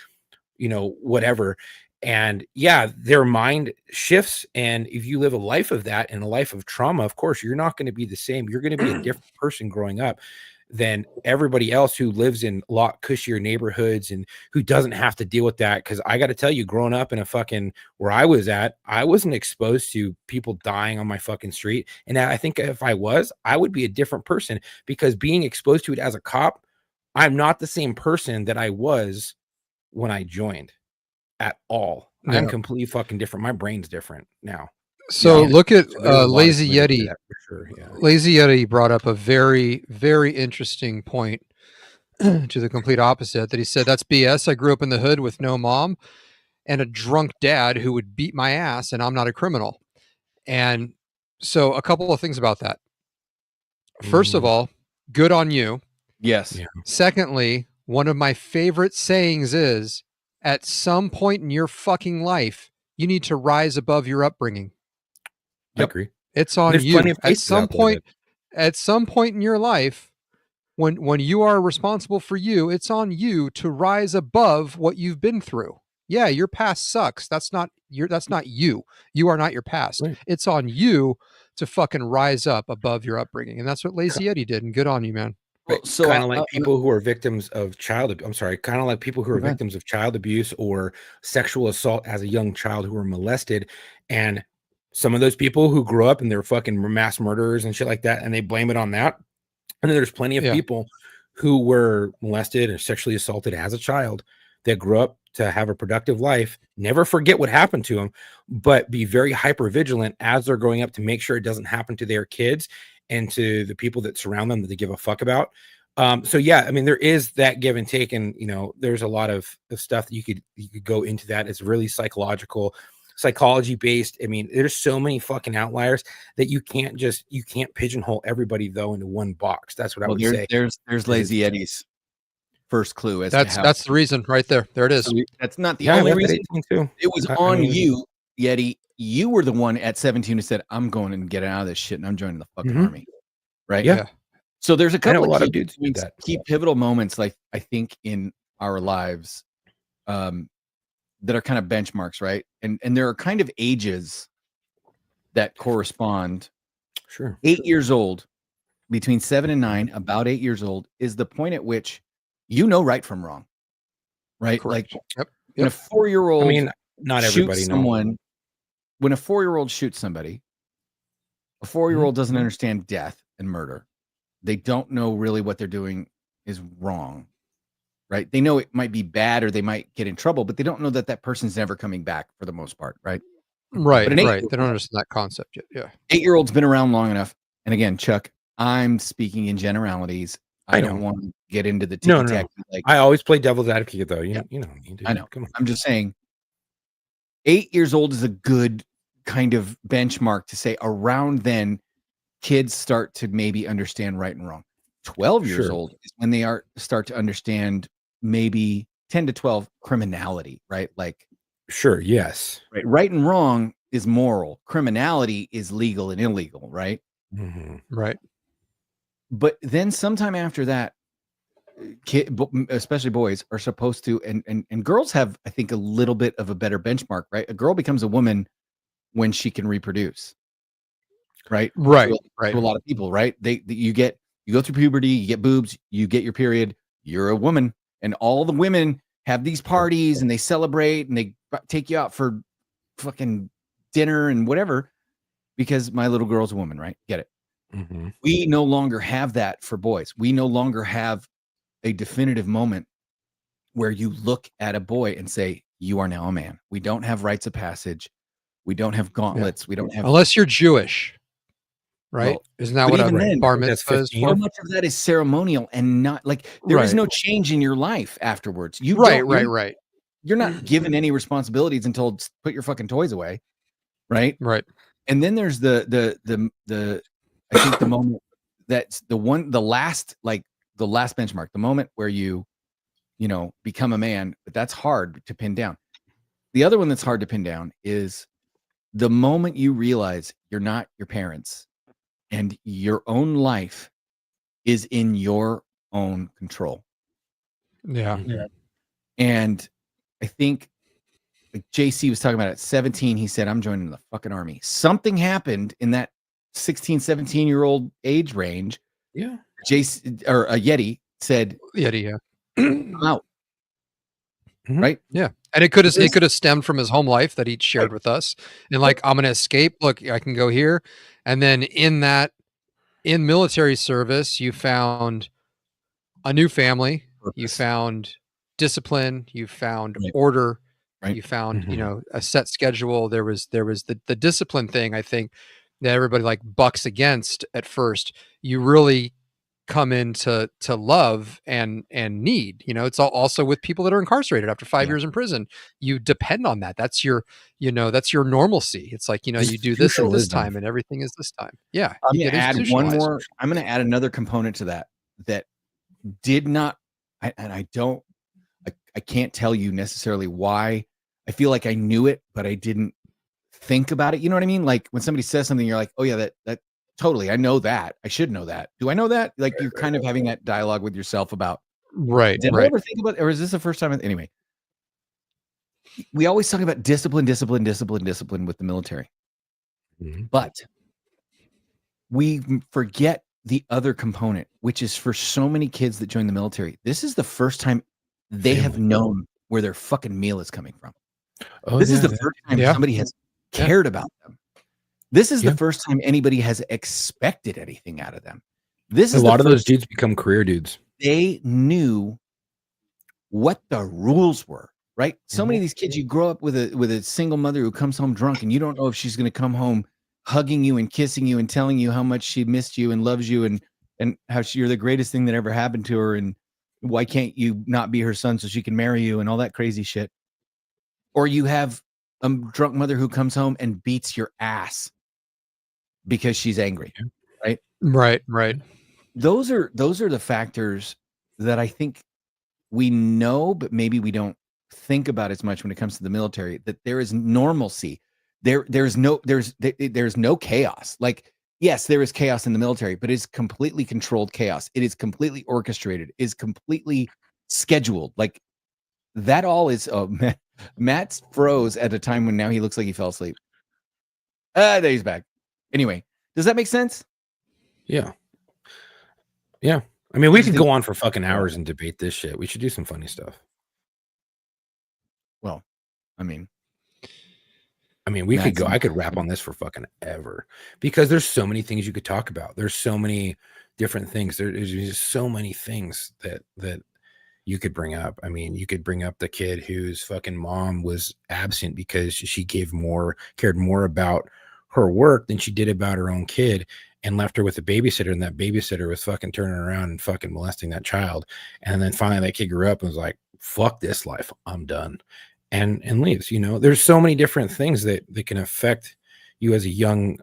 whatever. And yeah, their mind shifts. And if you live a life of that and a life of trauma, of course, you're not going to be the same. You're going to be a different person growing up than everybody else who lives in a lot cushier neighborhoods and who doesn't have to deal with that. Because I got to tell you, growing up in a fucking where I was at, I wasn't exposed to people dying on my fucking street. And I think if I was, I would be a different person, because being exposed to it as a cop, I'm not the same person that I was when I joined at all. I'm Yeah. completely fucking different. My brain's different now. So Yeah. look at So there's a lot of Lazy validity to Yeti. that for sure. Yeah. Lazy Yeti brought up a very, very interesting point to the complete opposite, that he said, that's BS. I grew up in the hood with no mom and a drunk dad who would beat my ass, and I'm not a criminal. And so a couple of things about that. First of all, good on you. Yes. Yeah. Secondly, one of my favorite sayings is, at some point in your fucking life, you need to rise above your upbringing. I agree. It's on There's you. plenty of At cases some out there point, at some point in your life, when you are responsible for you, it's on you to rise above what you've been through. Yeah, your past sucks. That's not you. You are not your past. Right. It's on you to fucking rise up above your upbringing. And that's what Lazy Yeti did. And good on you, man. Well, so kind of like people who are victims of kind of like people who are Go ahead. victims of child abuse or sexual assault as a young child who were molested. And some of those people who grew up and they're fucking mass murderers and shit like that, and they blame it on that. And then there's plenty of Yeah. people who were molested or sexually assaulted as a child that grew up to have a productive life, never forget what happened to them, but be very hyper vigilant as they're growing up to make sure it doesn't happen to their kids and to the people that surround them that they give a fuck about. So yeah, I mean, there is that give and take, and there's a lot of stuff that you could go into that. It's really psychology based. I mean, there's so many fucking outliers that you can't pigeonhole everybody though into one box. That's what I would say. There's Lazy Eddie's first clue as to how That's the reason right there. There it is. that's not the Yeah, only I left at reason. 18 too. It was I on mean- you, Yeti. You were the one at 17 who said, "I'm going and getting out of this shit, and I'm joining the fucking Mhm. army." Right? Yeah. So there's a I know couple a lot of key dudes do points, that. key pivotal moments, like I think in our lives, that are kind of benchmarks, right? And there are kind of ages that correspond. Sure. 8 years old, between 7 and 9, about 8 years old, is the point at which you know right from wrong, right? Correct. Like Yep. when a 4-year-old I mean, not everybody shoots knows. someone, when a 4-year-old shoots somebody, a 4-year-old doesn't Mm-hmm. understand death and murder. They don't know really what they're doing is wrong, right? They know it might be bad or they might get in trouble, but they don't know that that person's never coming back for the most part, right? Right. But an Right. 8-year-old They don't understand that concept yet. Yeah. 8-year-old's been around long enough. And again, Chuck, I'm speaking in generalities. I I don't know. want to get into the No, ticky no. tacky. Like, I always play devil's advocate though. Yeah. You know me, dude. I know. Come on. I'm just saying 8 years old is a good kind of benchmark to say around then kids start to maybe understand right and wrong. 12 years Sure. old is when they start to understand maybe 10 to 12 criminality, right? Like Sure. Yes. Right? Right and wrong is moral. Criminality is legal and illegal, right? Right. But then sometime after that, especially boys, are supposed to, and girls have, I think, a little bit of a better benchmark, right? A girl becomes a woman when she can reproduce, right? Right. To a lot of people, right? You go through puberty, you get boobs, you get your period, you're a woman, and all the women have these parties and they celebrate and they take you out for fucking dinner and whatever because my little girl's a woman, right? Get it? We no longer have that for boys. We no longer have a definitive moment where you look at a boy and say, you are now a man. We don't have rites of passage. We don't have gauntlets. We don't have, unless you're Jewish, right? Well, Isn't that but what even a then, bar that's mitzvah is 15. for? so much of that is ceremonial and not like there is Right. no change in your life afterwards. You Right, don't- right, you're- right, You're not given any responsibilities until put your fucking toys away, right? right. And then there's the I think the moment that's the last benchmark, the moment where you become a man, but that's hard to pin down. The other one that's hard to pin down is the moment you realize you're not your parents and your own life is in your own control. Yeah. And I think like JC was talking about at 17, he said, I'm joining the fucking army. Something happened in that 16, 17-year-old age range. Yeah. JC or a Yeti said, Yeah. I'm out. Right? Yeah. And it could have stemmed from his home life that he shared with us. And like, I'm going to escape. Look, I can go here. And then in military service, you found a new family. You Purpose. found discipline. You found Right. order. Right. You found, a set schedule. There was the discipline thing, I think, that everybody like bucks against at first. You really come into love and need. It's also with people that are incarcerated after 5 years in prison. You depend on that. That's your normalcy. It's like, you do this at this Institutionalism. time and everything is this time. Yeah. I'm you going to get add one institutionalized. more. I'm going to add another component to that did not, I can't tell you necessarily why. I feel like I knew it, but I didn't think about it. You know what I mean? Like when somebody says something, you're like, oh yeah, that totally. I know that. I should know that. Do I know that? Like you're kind of having that dialogue with yourself about, Right. did I Right. ever think about, or is this the first time? Anyway, we always talk about discipline with the military, but we forget the other component, which is for so many kids that join the military. This is the first time they have known where their fucking meal is coming from. Oh, This is the first time somebody has cared about them. This is the first time anybody has expected anything out of them. This is a lot of those first dudes become career dudes. they knew what the rules were, right? So many of these kids, you grow up with a single mother who comes home drunk and you don't know if she's going to come home hugging you and kissing you and telling you how much she missed you and loves you and how you're the greatest thing that ever happened to her and why can't you not be her son so she can marry you and all that crazy shit. Or you have a drunk mother who comes home and beats your ass because she's angry, right? Right. Those are the factors that I think we know, but maybe we don't think about as much when it comes to the military, that there is normalcy. There's no chaos. Like, yes, there is chaos in the military, but it's completely controlled chaos. It is completely orchestrated, is completely scheduled. Like that all is, Matt's froze at a time when now he looks like he fell asleep. There he's back. Anyway, does that make sense? Yeah. I mean, we could go on for fucking hours and debate this shit. We should do some funny stuff. Well, I mean, we could go. I could rap on this for fucking ever because there's so many things you could talk about. There's so many different things. There's just so many things that you could bring up. I mean, you could bring up the kid whose fucking mom was absent because she cared more about her work than she did about her own kid and left her with a babysitter. And that babysitter was fucking turning around and fucking molesting that child. And then finally that kid grew up and was like, fuck this life. I'm done. And leaves. There's so many different things that can affect you as a young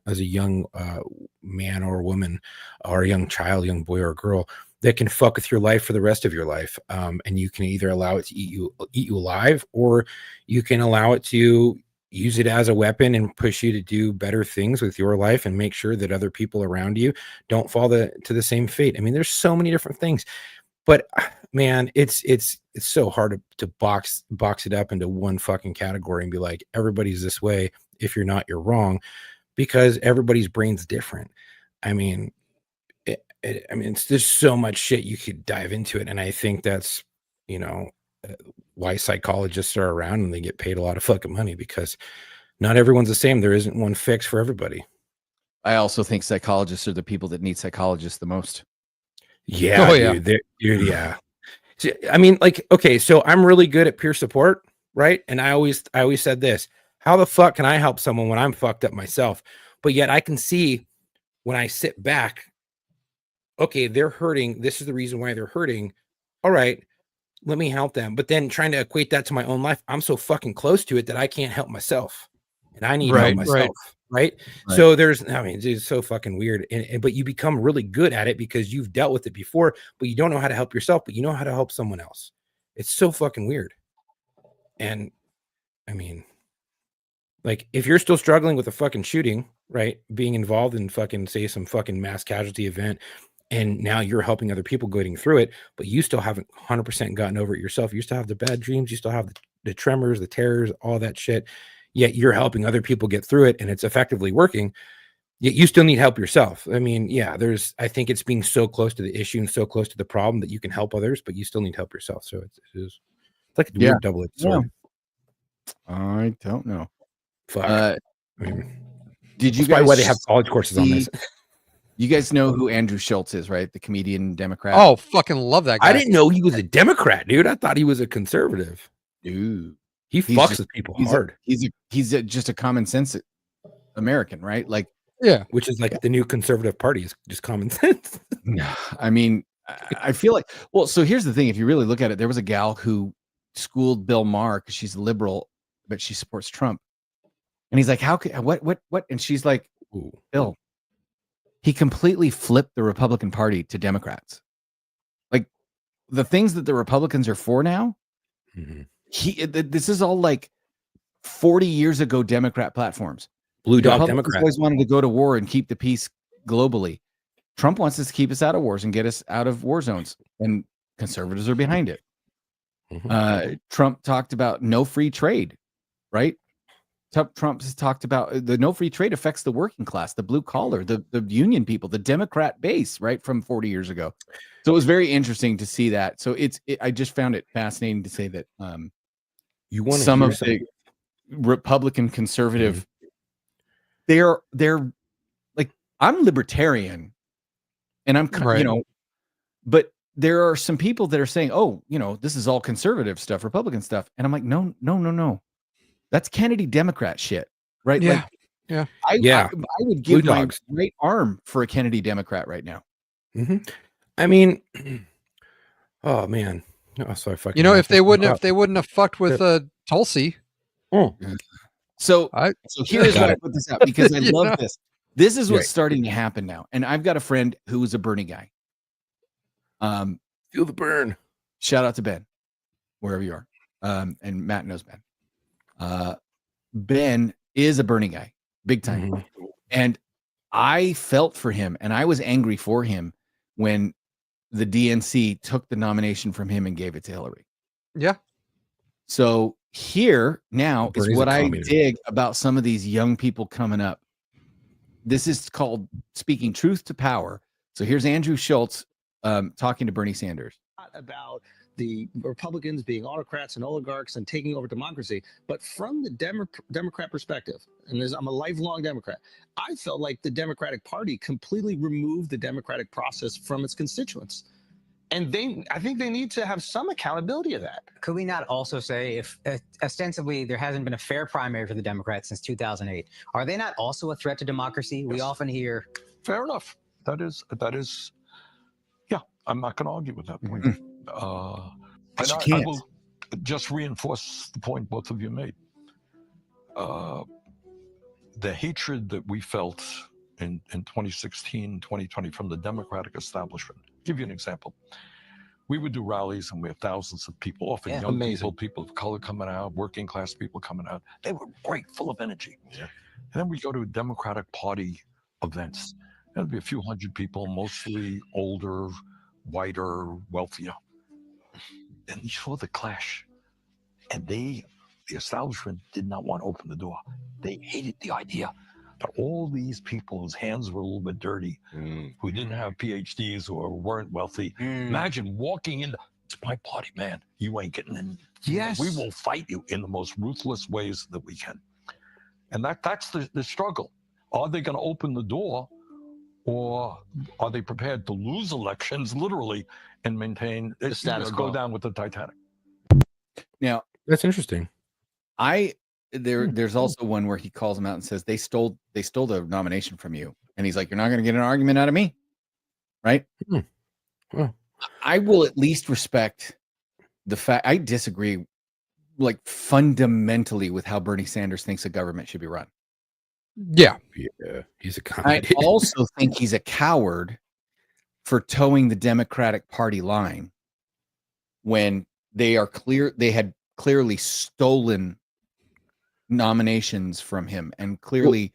man or woman or a young child, young boy or girl. that can fuck with your life for the rest of your life. And you can either allow it to eat you alive, or you can allow it to use it as a weapon and push you to do better things with your life and make sure that other people around you don't fall to the same fate. I mean, there's so many different things, but man, it's so hard to box it up into one fucking category and be like, everybody's this way. If you're not, you're wrong, because everybody's brain's different. I mean, there's so much shit you could dive into it. And I think that's, why psychologists are around and they get paid a lot of fucking money, because not everyone's the same. There isn't one fix for everybody. I also think psychologists are the people that need psychologists the most. Yeah. Dude, yeah. So, I mean, like, okay, so I'm really good at peer support, right? And I always said this: how the fuck can I help someone when I'm fucked up myself? But yet I can see when I sit back, okay, they're hurting. This is the reason why they're hurting. All right, let me help them. But then trying to equate that to my own life, I'm so fucking close to it that I can't help myself, and I need help myself. Right. So it's so fucking weird. But you become really good at it because you've dealt with it before, but you don't know how to help yourself, but you know how to help someone else. It's so fucking weird. And I mean, like, if you're still struggling with a fucking shooting, right, being involved in fucking, say, some fucking mass casualty event, and now you're helping other people going through it, but you still haven't 100% gotten over it yourself. You still have the bad dreams. You still have the tremors, the terrors, all that shit. Yet you're helping other people get through it, and it's effectively working. Yet you still need help yourself. I mean, yeah, I think it's being so close to the issue and so close to the problem that you can help others, but you still need help yourself. So it's like a weird double-edged sword. I don't know. Fuck. I mean, did you guys? Why they have college courses on this? You guys know who Andrew Schultz is, right? The comedian Democrat. Oh, fucking love that guy. I didn't know he was a Democrat, dude. I thought he was a conservative. Dude, he fucks with people hard. He's just a common sense American, right? Like, yeah, which is like the new conservative party is just common sense. I mean, I feel like, well, so here's the thing. If you really look at it, there was a gal who schooled Bill Maher because she's a liberal, but she supports Trump. And he's like, how could, what? And she's like, ooh, Bill, he completely flipped the Republican Party to Democrats. Like, the things that the Republicans are for now, this is all like 40 years ago Democrat platforms. Blue Dog Democrats always wanted to go to war and keep the peace globally. Trump wants us to keep us out of wars and get us out of war zones, and conservatives are behind it. Trump talked about no free trade, right? Trump has talked about the no free trade affects the working class, the blue collar, the union people, the Democrat base, right, from 40 years ago. So it was very interesting to see that. So I just found it fascinating to say that you want some of the Republican conservative, they're like, I'm libertarian, and I'm but there are some people that are saying, oh, this is all conservative stuff, Republican stuff, and I'm like, no. That's Kennedy Democrat shit, right? Yeah. Like, I would give my right arm for a Kennedy Democrat right now. I mean, oh man, so I fucking. If they wouldn't have fucked with Tulsi. So here's why I put this out, because I love this. This is what's starting to happen now, and I've got a friend who was a Bernie guy. Feel the burn. Shout out to Ben, wherever you are, and Matt knows Ben. Ben is a Bernie guy, big time. And I felt for him, and I was angry for him when the DNC took the nomination from him and gave it to Hillary. Yeah. So here now is what I dig about some of these young people coming up. This is called speaking truth to power. So here's Andrew Schultz talking to Bernie Sanders. About the Republicans being autocrats and oligarchs and taking over democracy, but from the Democrat perspective, and I'm a lifelong Democrat, I felt like the Democratic Party completely removed the democratic process from its constituents. And I think they need to have some accountability of that. Could we not also say, if ostensibly there hasn't been a fair primary for the Democrats since 2008, are they not also a threat to democracy? Yes. We often hear. Fair enough. That is. Yeah, I'm not going to argue with that point. I will just reinforce the point both of you made. The hatred that we felt in 2016, 2020 from the Democratic establishment give you an example. We would do rallies and we have thousands of people, often young people, people of color coming out, working class people coming out. They were great, full of energy. Yeah. And then we go to Democratic Party events. There'd be a few hundred people, mostly older, whiter, wealthier. And you saw the clash. And the establishment did not want to open the door. They hated the idea that all these people whose hands were a little bit dirty, who didn't have PhDs or weren't wealthy, imagine walking in, it's my party, man. You ain't getting in. Yes. We will fight you in the most ruthless ways that we can. And that's the struggle. Are they going to open the door, or are they prepared to lose elections, literally, and maintain the status quo? Go down with the Titanic. Now, that's interesting. There's also one where he calls him out and says they stole the nomination from you, and he's like, you're not going to get an argument out of me, right? I will at least respect the fact. I disagree, like, fundamentally with how Bernie Sanders thinks a government should be run. Yeah, he's a coward. I also think he's a coward for towing the Democratic Party line when they had clearly stolen nominations from him and clearly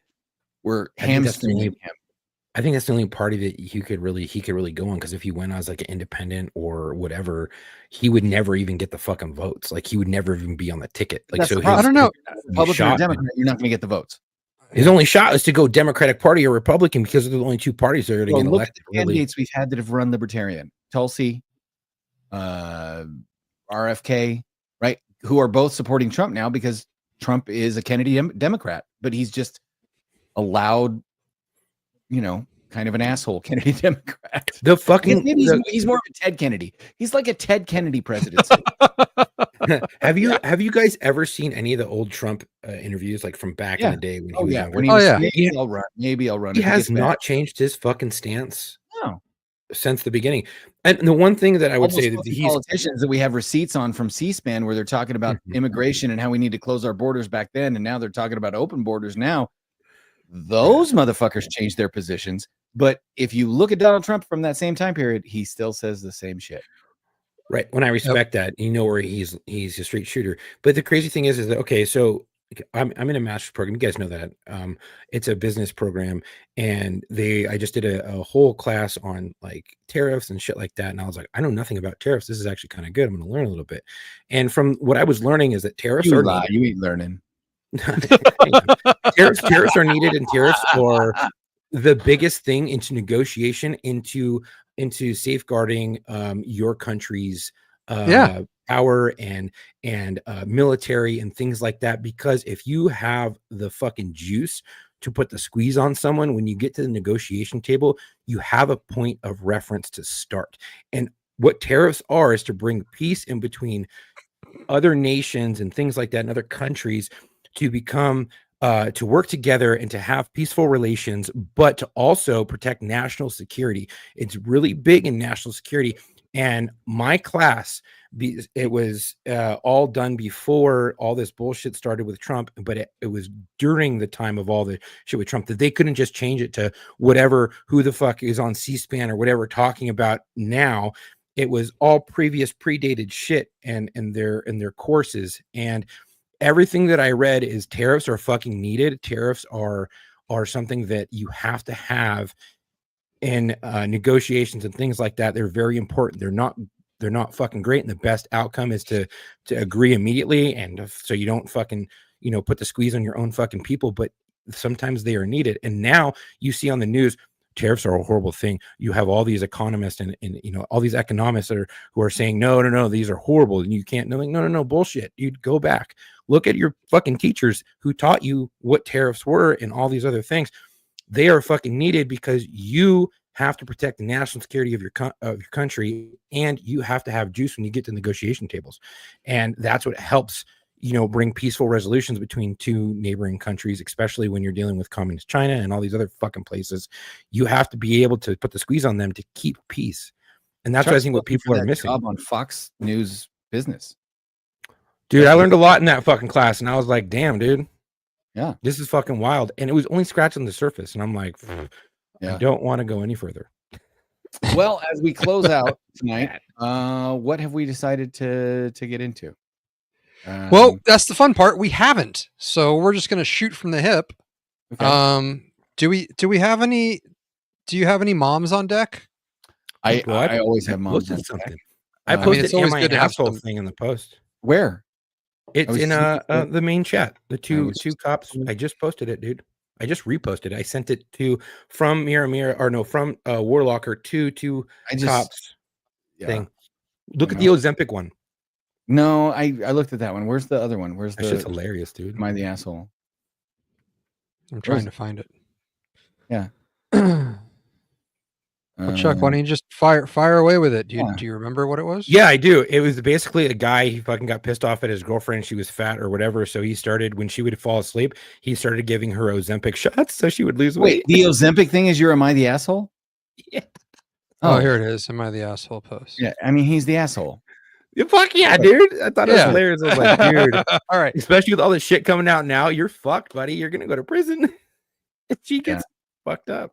were hamstringing him. I think that's the only party that he could really go on, because if he went as like an independent or whatever, he would never even get the fucking votes. Like, he would never even be on the ticket. Like, so I don't know. Republican or Democrat, you're not going to get the votes. His only shot is to go Democratic Party or Republican, because they're the only two parties that are going to get look elected. At the candidates we've had that have run Libertarian, Tulsi, RFK, right? Who are both supporting Trump now because Trump is a Kennedy Democrat, but he's just a loud, kind of an asshole Kennedy Democrat. The fucking he's more of a Ted Kennedy. He's like a Ted Kennedy presidency. Have you guys ever seen any of the old Trump interviews, like from back in the day when he was younger? Maybe I'll run. He has not changed his fucking stance. No. Since the beginning. And the one thing that I would say that he's politicians that we have receipts on from C-SPAN where they're talking about immigration and how we need to close our borders back then, and now they're talking about open borders now. Those motherfuckers changed their positions. But if you look at Donald Trump from that same time period, he still says the same shit. Right. When I respect that, where he's a straight shooter. But the crazy thing is that, okay, so I'm in a master's program. You guys know that. It's a business program, and I just did a whole class on like tariffs and shit like that. And I was like, I know nothing about tariffs. This is actually kind of good. I'm going to learn a little bit. And from what I was learning is that tariffs you ain't learning. tariffs are needed, and tariffs are the biggest thing into negotiation, into safeguarding your country's power and military and things like that. Because if you have the fucking juice to put the squeeze on someone, when you get to the negotiation table, you have a point of reference to start. And what tariffs are is to bring peace in between other nations and things like that, and other countries, to become to work together and to have peaceful relations, but to also protect national security. It's really big in national security. And my class, it was all done before all this bullshit started with Trump, but it was during the time of all the shit with Trump that they couldn't just change it to who the fuck is on C-SPAN or whatever talking about now. It was all predated shit and their courses. And everything that I read is tariffs are fucking needed. Tariffs are something that you have to have in negotiations and things like that. They're very important. They're not fucking great. And the best outcome is to agree immediately. And so you don't fucking, put the squeeze on your own fucking people, but sometimes they are needed. And now you see on the news, tariffs are a horrible thing. You have all these economists and all these economists who are saying, no, these are horrible. And you can't, no, bullshit. You'd go back, look at your fucking teachers who taught you what tariffs were and all these other things. They are fucking needed because you have to protect the national security of your country, and you have to have juice when you get to negotiation tables. And that's what helps, bring peaceful resolutions between two neighboring countries, especially when you're dealing with communist China and all these other fucking places. You have to be able to put the squeeze on them to keep peace. And that's what I think what people are missing. Job on Fox News Business. Dude, I learned a lot in that fucking class, and I was like, damn, dude. Yeah, this is fucking wild. And it was only scratching the surface. And I'm like, I don't want to go any further. Well, as we close out tonight, what have we decided to get into? Well, that's the fun part. We haven't, so we're just going to shoot from the hip. Okay. Do we have any? Do you have any moms on deck? I always have moms posted on something. deck. I I mean, posted it's always am I good an to have asshole some- thing in the post. Where? It's was in seeing the main chat. The two was just- cops. I just posted it, dude. I just reposted. I sent it to from Warlocker to two I just cops yeah. thing. Look I at the know. Ozempic one. No, I looked at that one. Where's the other one? Where's That's the just hilarious, dude. Am I the asshole? I'm trying is to find it. Yeah. Well, Chuck, why don't you just fire away with it? Do you yeah. do you remember what it was? Yeah, I do. It was basically a guy. He fucking got pissed off at his girlfriend. She was fat or whatever. So he started, when she would fall asleep, he started giving her Ozempic shots so she would lose weight. Wait, the Ozempic thing is Am I the asshole? Yeah. Oh, here it is. Am I the asshole post? Yeah, I mean he's the asshole. Yeah, fuck yeah, dude. I thought it was Yeah. hilarious. I was like, dude. All right. Especially with all this shit coming out now, you're fucked, buddy. You're gonna go to prison if she gets fucked up.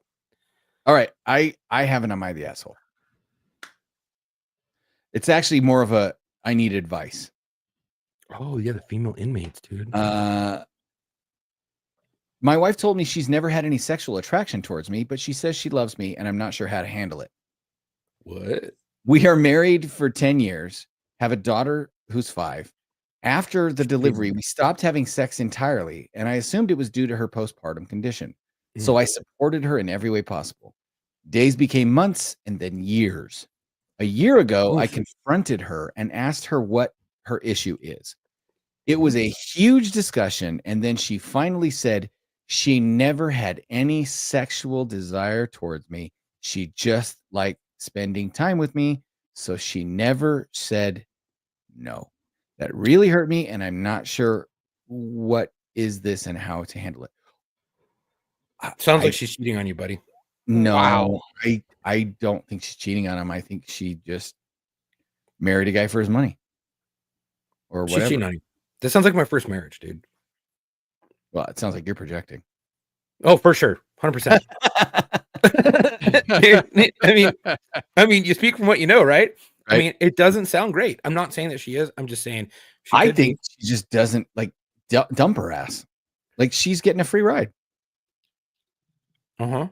All right, I have an Am I the asshole? It's actually more of a I need advice. Oh yeah, the female inmates, dude. My wife told me she's never had any sexual attraction towards me, but she says she loves me, and I'm not sure how to handle it. What? We are married for 10 years, have a daughter who's 5. After the delivery, we stopped having sex entirely, and I assumed it was due to her postpartum condition. So I supported her in every way possible. Days became months and then years. A year ago, I confronted her and asked her what her issue is. It was a huge discussion, and then she finally said she never had any sexual desire towards me. She just liked spending time with me, so she never said no. That really hurt me, and I'm not sure what is this and how to handle it. Sounds like she's cheating on you, buddy. No, Wow. I don't think she's cheating on him. I think she just married a guy for his money or She's whatever. cheating on you. That sounds like my first marriage, dude. Well, it sounds like you're projecting. Oh, for sure, 100%. I mean, you speak from what you know, right? I Right. mean, it doesn't sound great. I'm not saying that she is. I'm just saying. I think she just doesn't like dump her ass. Like she's getting a free ride. Uh-huh.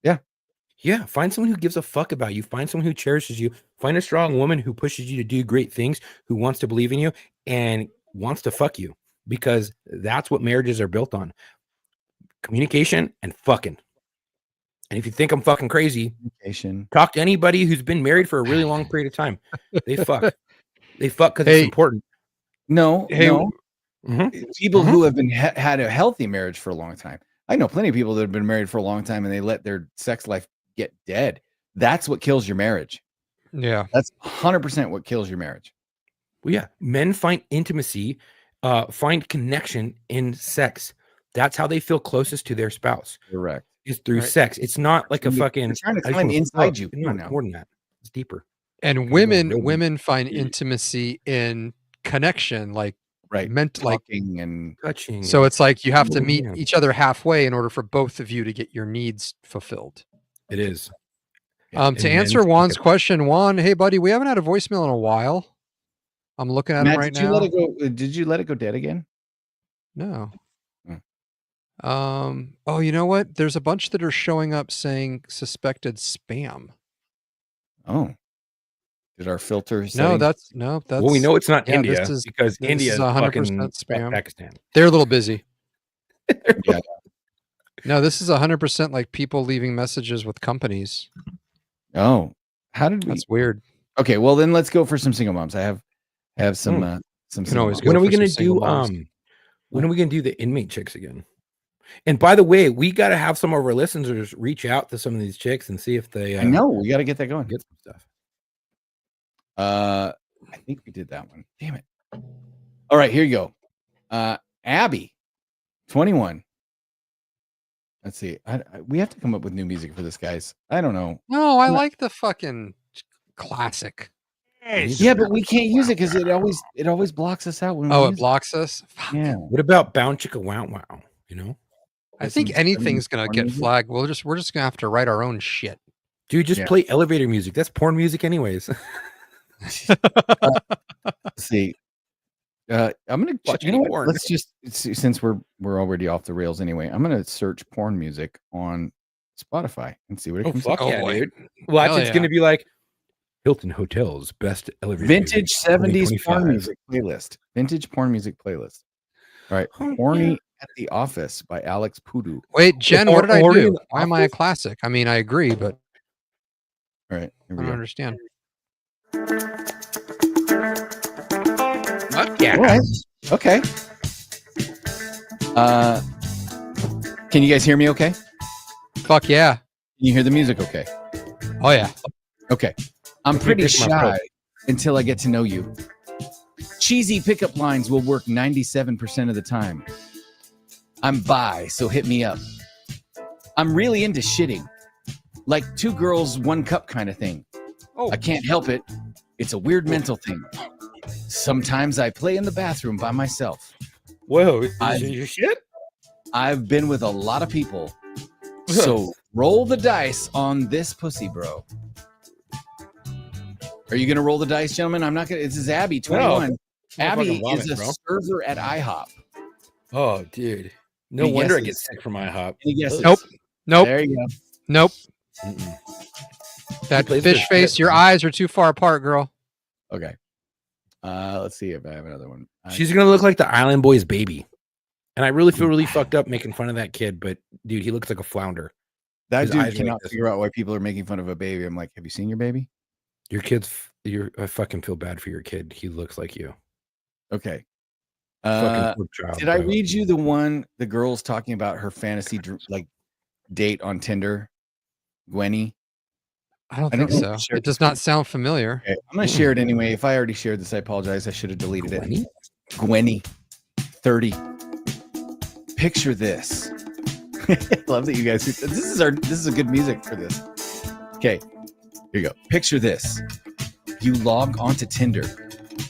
Yeah. Yeah. Find someone who gives a fuck about you. Find someone who cherishes you. Find a strong woman who pushes you to do great things, who wants to believe in you and wants to fuck you, because that's what marriages are built on. Communication and fucking. And if you think I'm fucking crazy, talk to anybody who's been married for a really long period of time. They fuck. They fuck because it's important. No, no. Mhm. People who have been had a healthy marriage for a long time. I know plenty of people that have been married for a long time and they let their sex life get dead. That's what kills your marriage. Yeah. That's 100% what kills your marriage. Well, yeah. Men find intimacy, find connection in sex. That's how they feel closest to their spouse. Correct. Is through sex. It's not like a fucking. You're trying to I just climb wanna inside fuck. you. No, Come on it's now. more than that. It's deeper. And women find intimacy in connection, like meant like Talking and touching. So it's like you have to meet Yeah. each other halfway in order for both of you to get your needs fulfilled. It is. To And answer men's Juan's like question, Juan, hey buddy, we haven't had a voicemail in a while. I'm looking at Matt, him right did you now. let it go? Did you let it go dead again? No. Oh, you know what? There's a bunch that are showing up saying suspected spam. Oh. Did our filter No, settings- that's Well, we know it's not India this is, because this India is is 100% fucking spam. Pakistan. They're a little busy. Yeah. No, this is 100% like people leaving messages with companies. Oh, how did we? That's weird. Okay, well then let's go for some single moms. I have some Can single always moms. go When are we for some gonna single do moms. when are we gonna do the inmate chicks again? And by the way, we got to have some of our listeners reach out to some of these chicks and see if they. I know we got to get that going. Get some stuff. I think we did that one. Damn it! All right, here you go. Abby, 21. Let's see. We have to come up with new music for this, guys. I don't know. No, I like the fucking classic. Yeah, but we can't use it because it always blocks us out when we Oh, use it blocks us. Yeah. What about Bound Chicka Wow Wow? You know, I think anything's gonna get music? flagged. We're just gonna have to write our own shit. Dude, just Yeah. play elevator music. That's porn music, anyways. Let's see. I'm gonna Watch you know any what? porn. Let's just since we're already off the rails anyway. I'm gonna search porn music on Spotify and see what it Oh, comes fuck up. yeah, boy. dude. Watch, Hell it's yeah. going to be like Hilton Hotels best elevator Vintage music 70s porn 2025. music playlist. Vintage porn music playlist. All right. Oh, Horny at the Office by Alex Pudu. Wait, Jen, Or- what did I or in do? the Why am I a office? classic? I mean, I agree, but All right. Here I we don't go. understand. Fuck yeah. All right. Okay. Can you guys hear me okay? Can Fuck yeah. you hear the music okay? Oh yeah. Okay. I'm Let me pretty pick my shy until I get to know you. Cheesy pickup lines will work 97% of the time. I'm bi, so hit me up. I'm really into shitting. Like 2 girls, 1 cup kind of thing. Oh. I can't help it. It's a weird mental thing. Sometimes I play in the bathroom by myself. Whoa, is I- this your shit? I've been with a lot of people. So roll the dice on this pussy, bro. Are you gonna roll the dice, gentlemen? I'm not gonna. This is Abby, 21. Abby Motherfucking vomit, is a bro. server at IHOP. Oh, dude. No Any wonder I get guesses? sick from IHOP. Any guesses? Nope. Nope. There you go. Nope. Mm-mm. That plays fish for face, shit, your man. eyes are too far apart, girl. Okay. Let's see if I have another one. She's gonna look like the Island Boy's baby. And I really feel really fucked up making fun of that kid, but dude, he looks like a flounder. that his dude eyes are like cannot this. figure out why people are making fun of a baby. I'm like, have you seen your baby? Your kid's I fucking feel bad for your kid. He looks like you. Okay. Fucking poor child, Did I bro. read you the one the girl's talking about her fantasy like date on Tinder? Gwenny. I don't I don't think know if so. I shared It does this not sound familiar. Okay, I'm gonna share it anyway. If I already shared this, I apologize. I should have deleted Gwenny? it. Gwenny, 30. Picture this. Love that you guys. This is a good music for this. Okay, here you go. Picture this. You log onto Tinder,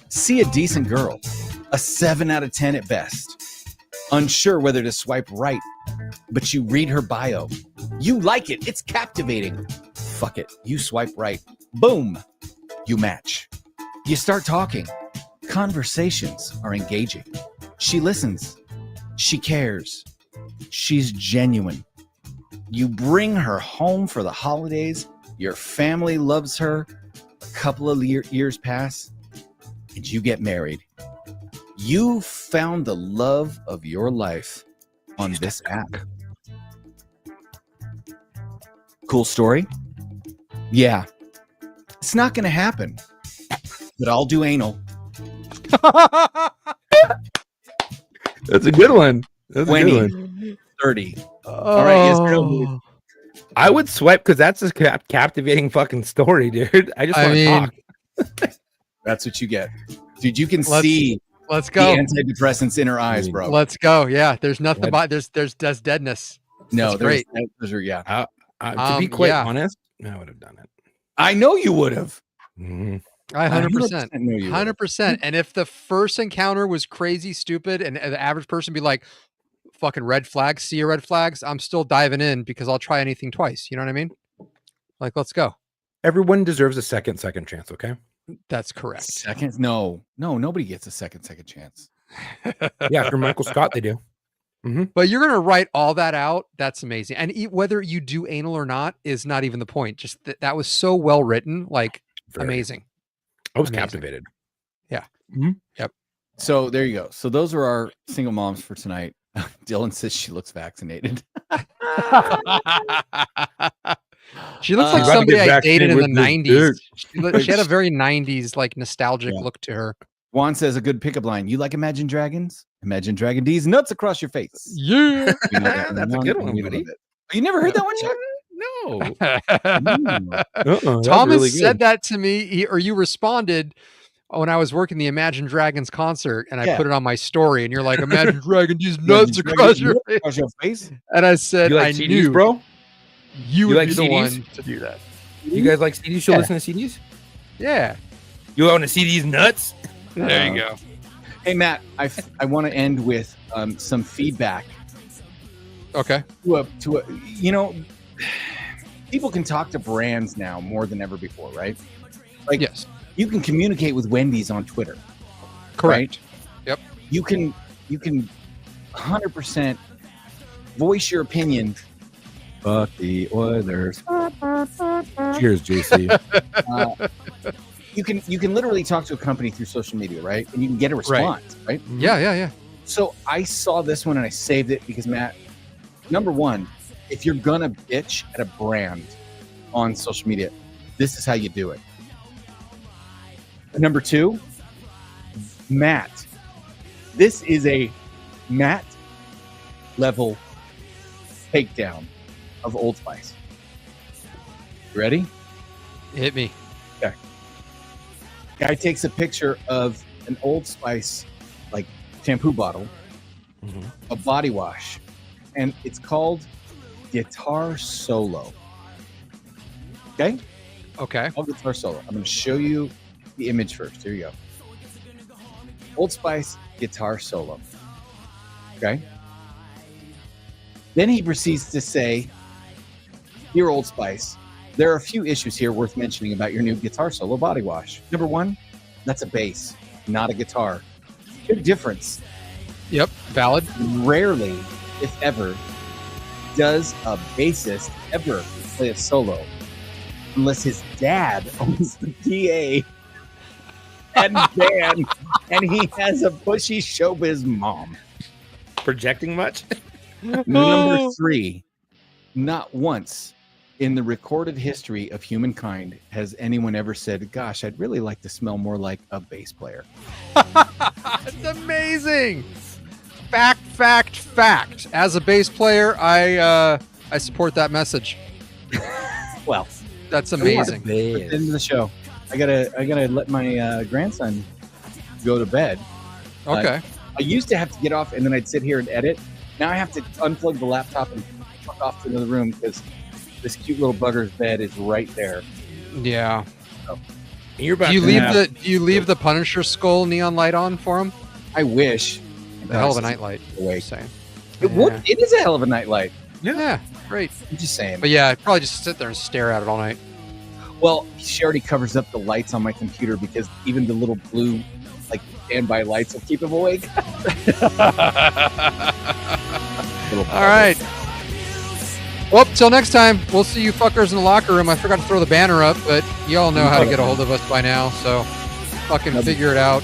see a decent girl, a 7 out of 10 at best. Unsure whether to swipe right, but you read her bio. You like it. It's captivating. Fuck it. You swipe right. Boom. You match. You start talking. Conversations are engaging. She listens. She cares. She's genuine. You bring her home for the holidays. Your family loves her. A couple of years pass, and you get married. You found the love of your life on this app. Cool story? Yeah. It's not going to happen, but I'll do anal. That's a good one. That's a good 20, one. 30. All right, yes or no, dude? Oh. I would swipe because that's a captivating fucking story, dude. I just I want to mean, talk. That's what you get. Dude, you can Let's see Let's the go. antidepressants in her eyes, bro. Let's go. Yeah, there's nothing What? but there's deadness. No, That's there's, great. those are, yeah. To be quite yeah. honest, I would have done it. I know you would have. Mhm. I 100%. know you would have. 100%. And if the first encounter was crazy stupid and the average person be like, fucking red flags, see your red flags, I'm still diving in because I'll try anything twice. You know what I mean? Like, let's go. Everyone deserves a second chance, okay? That's correct. Second? No, nobody gets a second chance. Yeah, after Michael Scott, they do. But you're going to write all that out. That's amazing. And whether you do anal or not is not even the point. Just that was so well written. Like, Very. amazing. I was Amazing. captivated. So there you go. So those are our single moms for tonight. Dylan says she looks vaccinated. She looks She's like about to somebody get I dated in the vaccinated with 90s. She had a very 90s, like nostalgic Yeah. look to her. Juan says a good pickup line. You like Imagine Dragons? Imagine Dragon D's nuts across your face. Yeah. You know that That's a one? good one, We buddy. love it. You never heard that one, Chuck? No. Mm. Thomas said that to me, or you responded when I was working the Imagine Dragons concert, and I Yeah. put it on my story, and you're like, Imagine Dragon these Imagine nuts Dragon across D's your nuts face. across your face? And I said, You like I CDs, knew bro? you would like be the CDs? one to do that. You guys like CDs? You Yeah. listen to CDs? Yeah. You want to see these nuts? There you go. Hey, Matt, I want to end with some feedback Okay. to a you know, people can talk to brands now more than ever before, right? Like, Yes. you can communicate with Wendy's on Twitter. Correct. Right? Yep. You can 100% voice your opinion. Fuck the Oilers. Cheers, JC. You can literally talk to a company through social media, right? And you can get a response, right? Yeah. So I saw this one and I saved it because, Matt, number one, if you're gonna bitch at a brand on social media, this is how you do it. Number two, Matt. This is a Matt level takedown of Old Spice. You ready? Hit me. Okay. Guy takes a picture of an Old Spice like shampoo bottle, a body wash, and it's called Guitar Solo. Okay? Okay. Called Guitar Solo. I'm going to show you the image first. Here you go. Old Spice Guitar Solo. Okay? Then he proceeds to say, "Dear Old Spice, there are a few issues here worth mentioning about your new Guitar Solo body wash. Number one, that's a bass, not a guitar. Big difference. Yep. Valid. Rarely, if ever, does a bassist ever play a solo unless his dad owns the PA and band and he has a pushy showbiz mom." Projecting much? Number three, not once in the recorded history of humankind has anyone ever said, "Gosh, I'd really like to smell more like a bass player." It's amazing. Fact. As a bass player, I support that message. Well, That's amazing. At the end of the show, I gotta let my grandson go to bed. Okay. I used to have to get off and then I'd sit here and edit. Now I have to unplug the laptop and fuck off to another room because this cute little bugger's bed is right there. Yeah. So, You're about Do you to leave have- the Leave the Punisher skull neon light on for him? I wish. A hell of a nightlight. Away. Just saying. It is a hell of a nightlight. Yeah. Great. I'm just saying. But yeah, I'd probably just sit there and stare at it all night. Well, she already covers up the lights on my computer because even the little blue, like, standby lights will keep him awake. All right. Well, till next time, we'll see you fuckers in the locker room. I forgot to throw the banner up, but you all know how to get a hold of us by now, so fucking figure it out.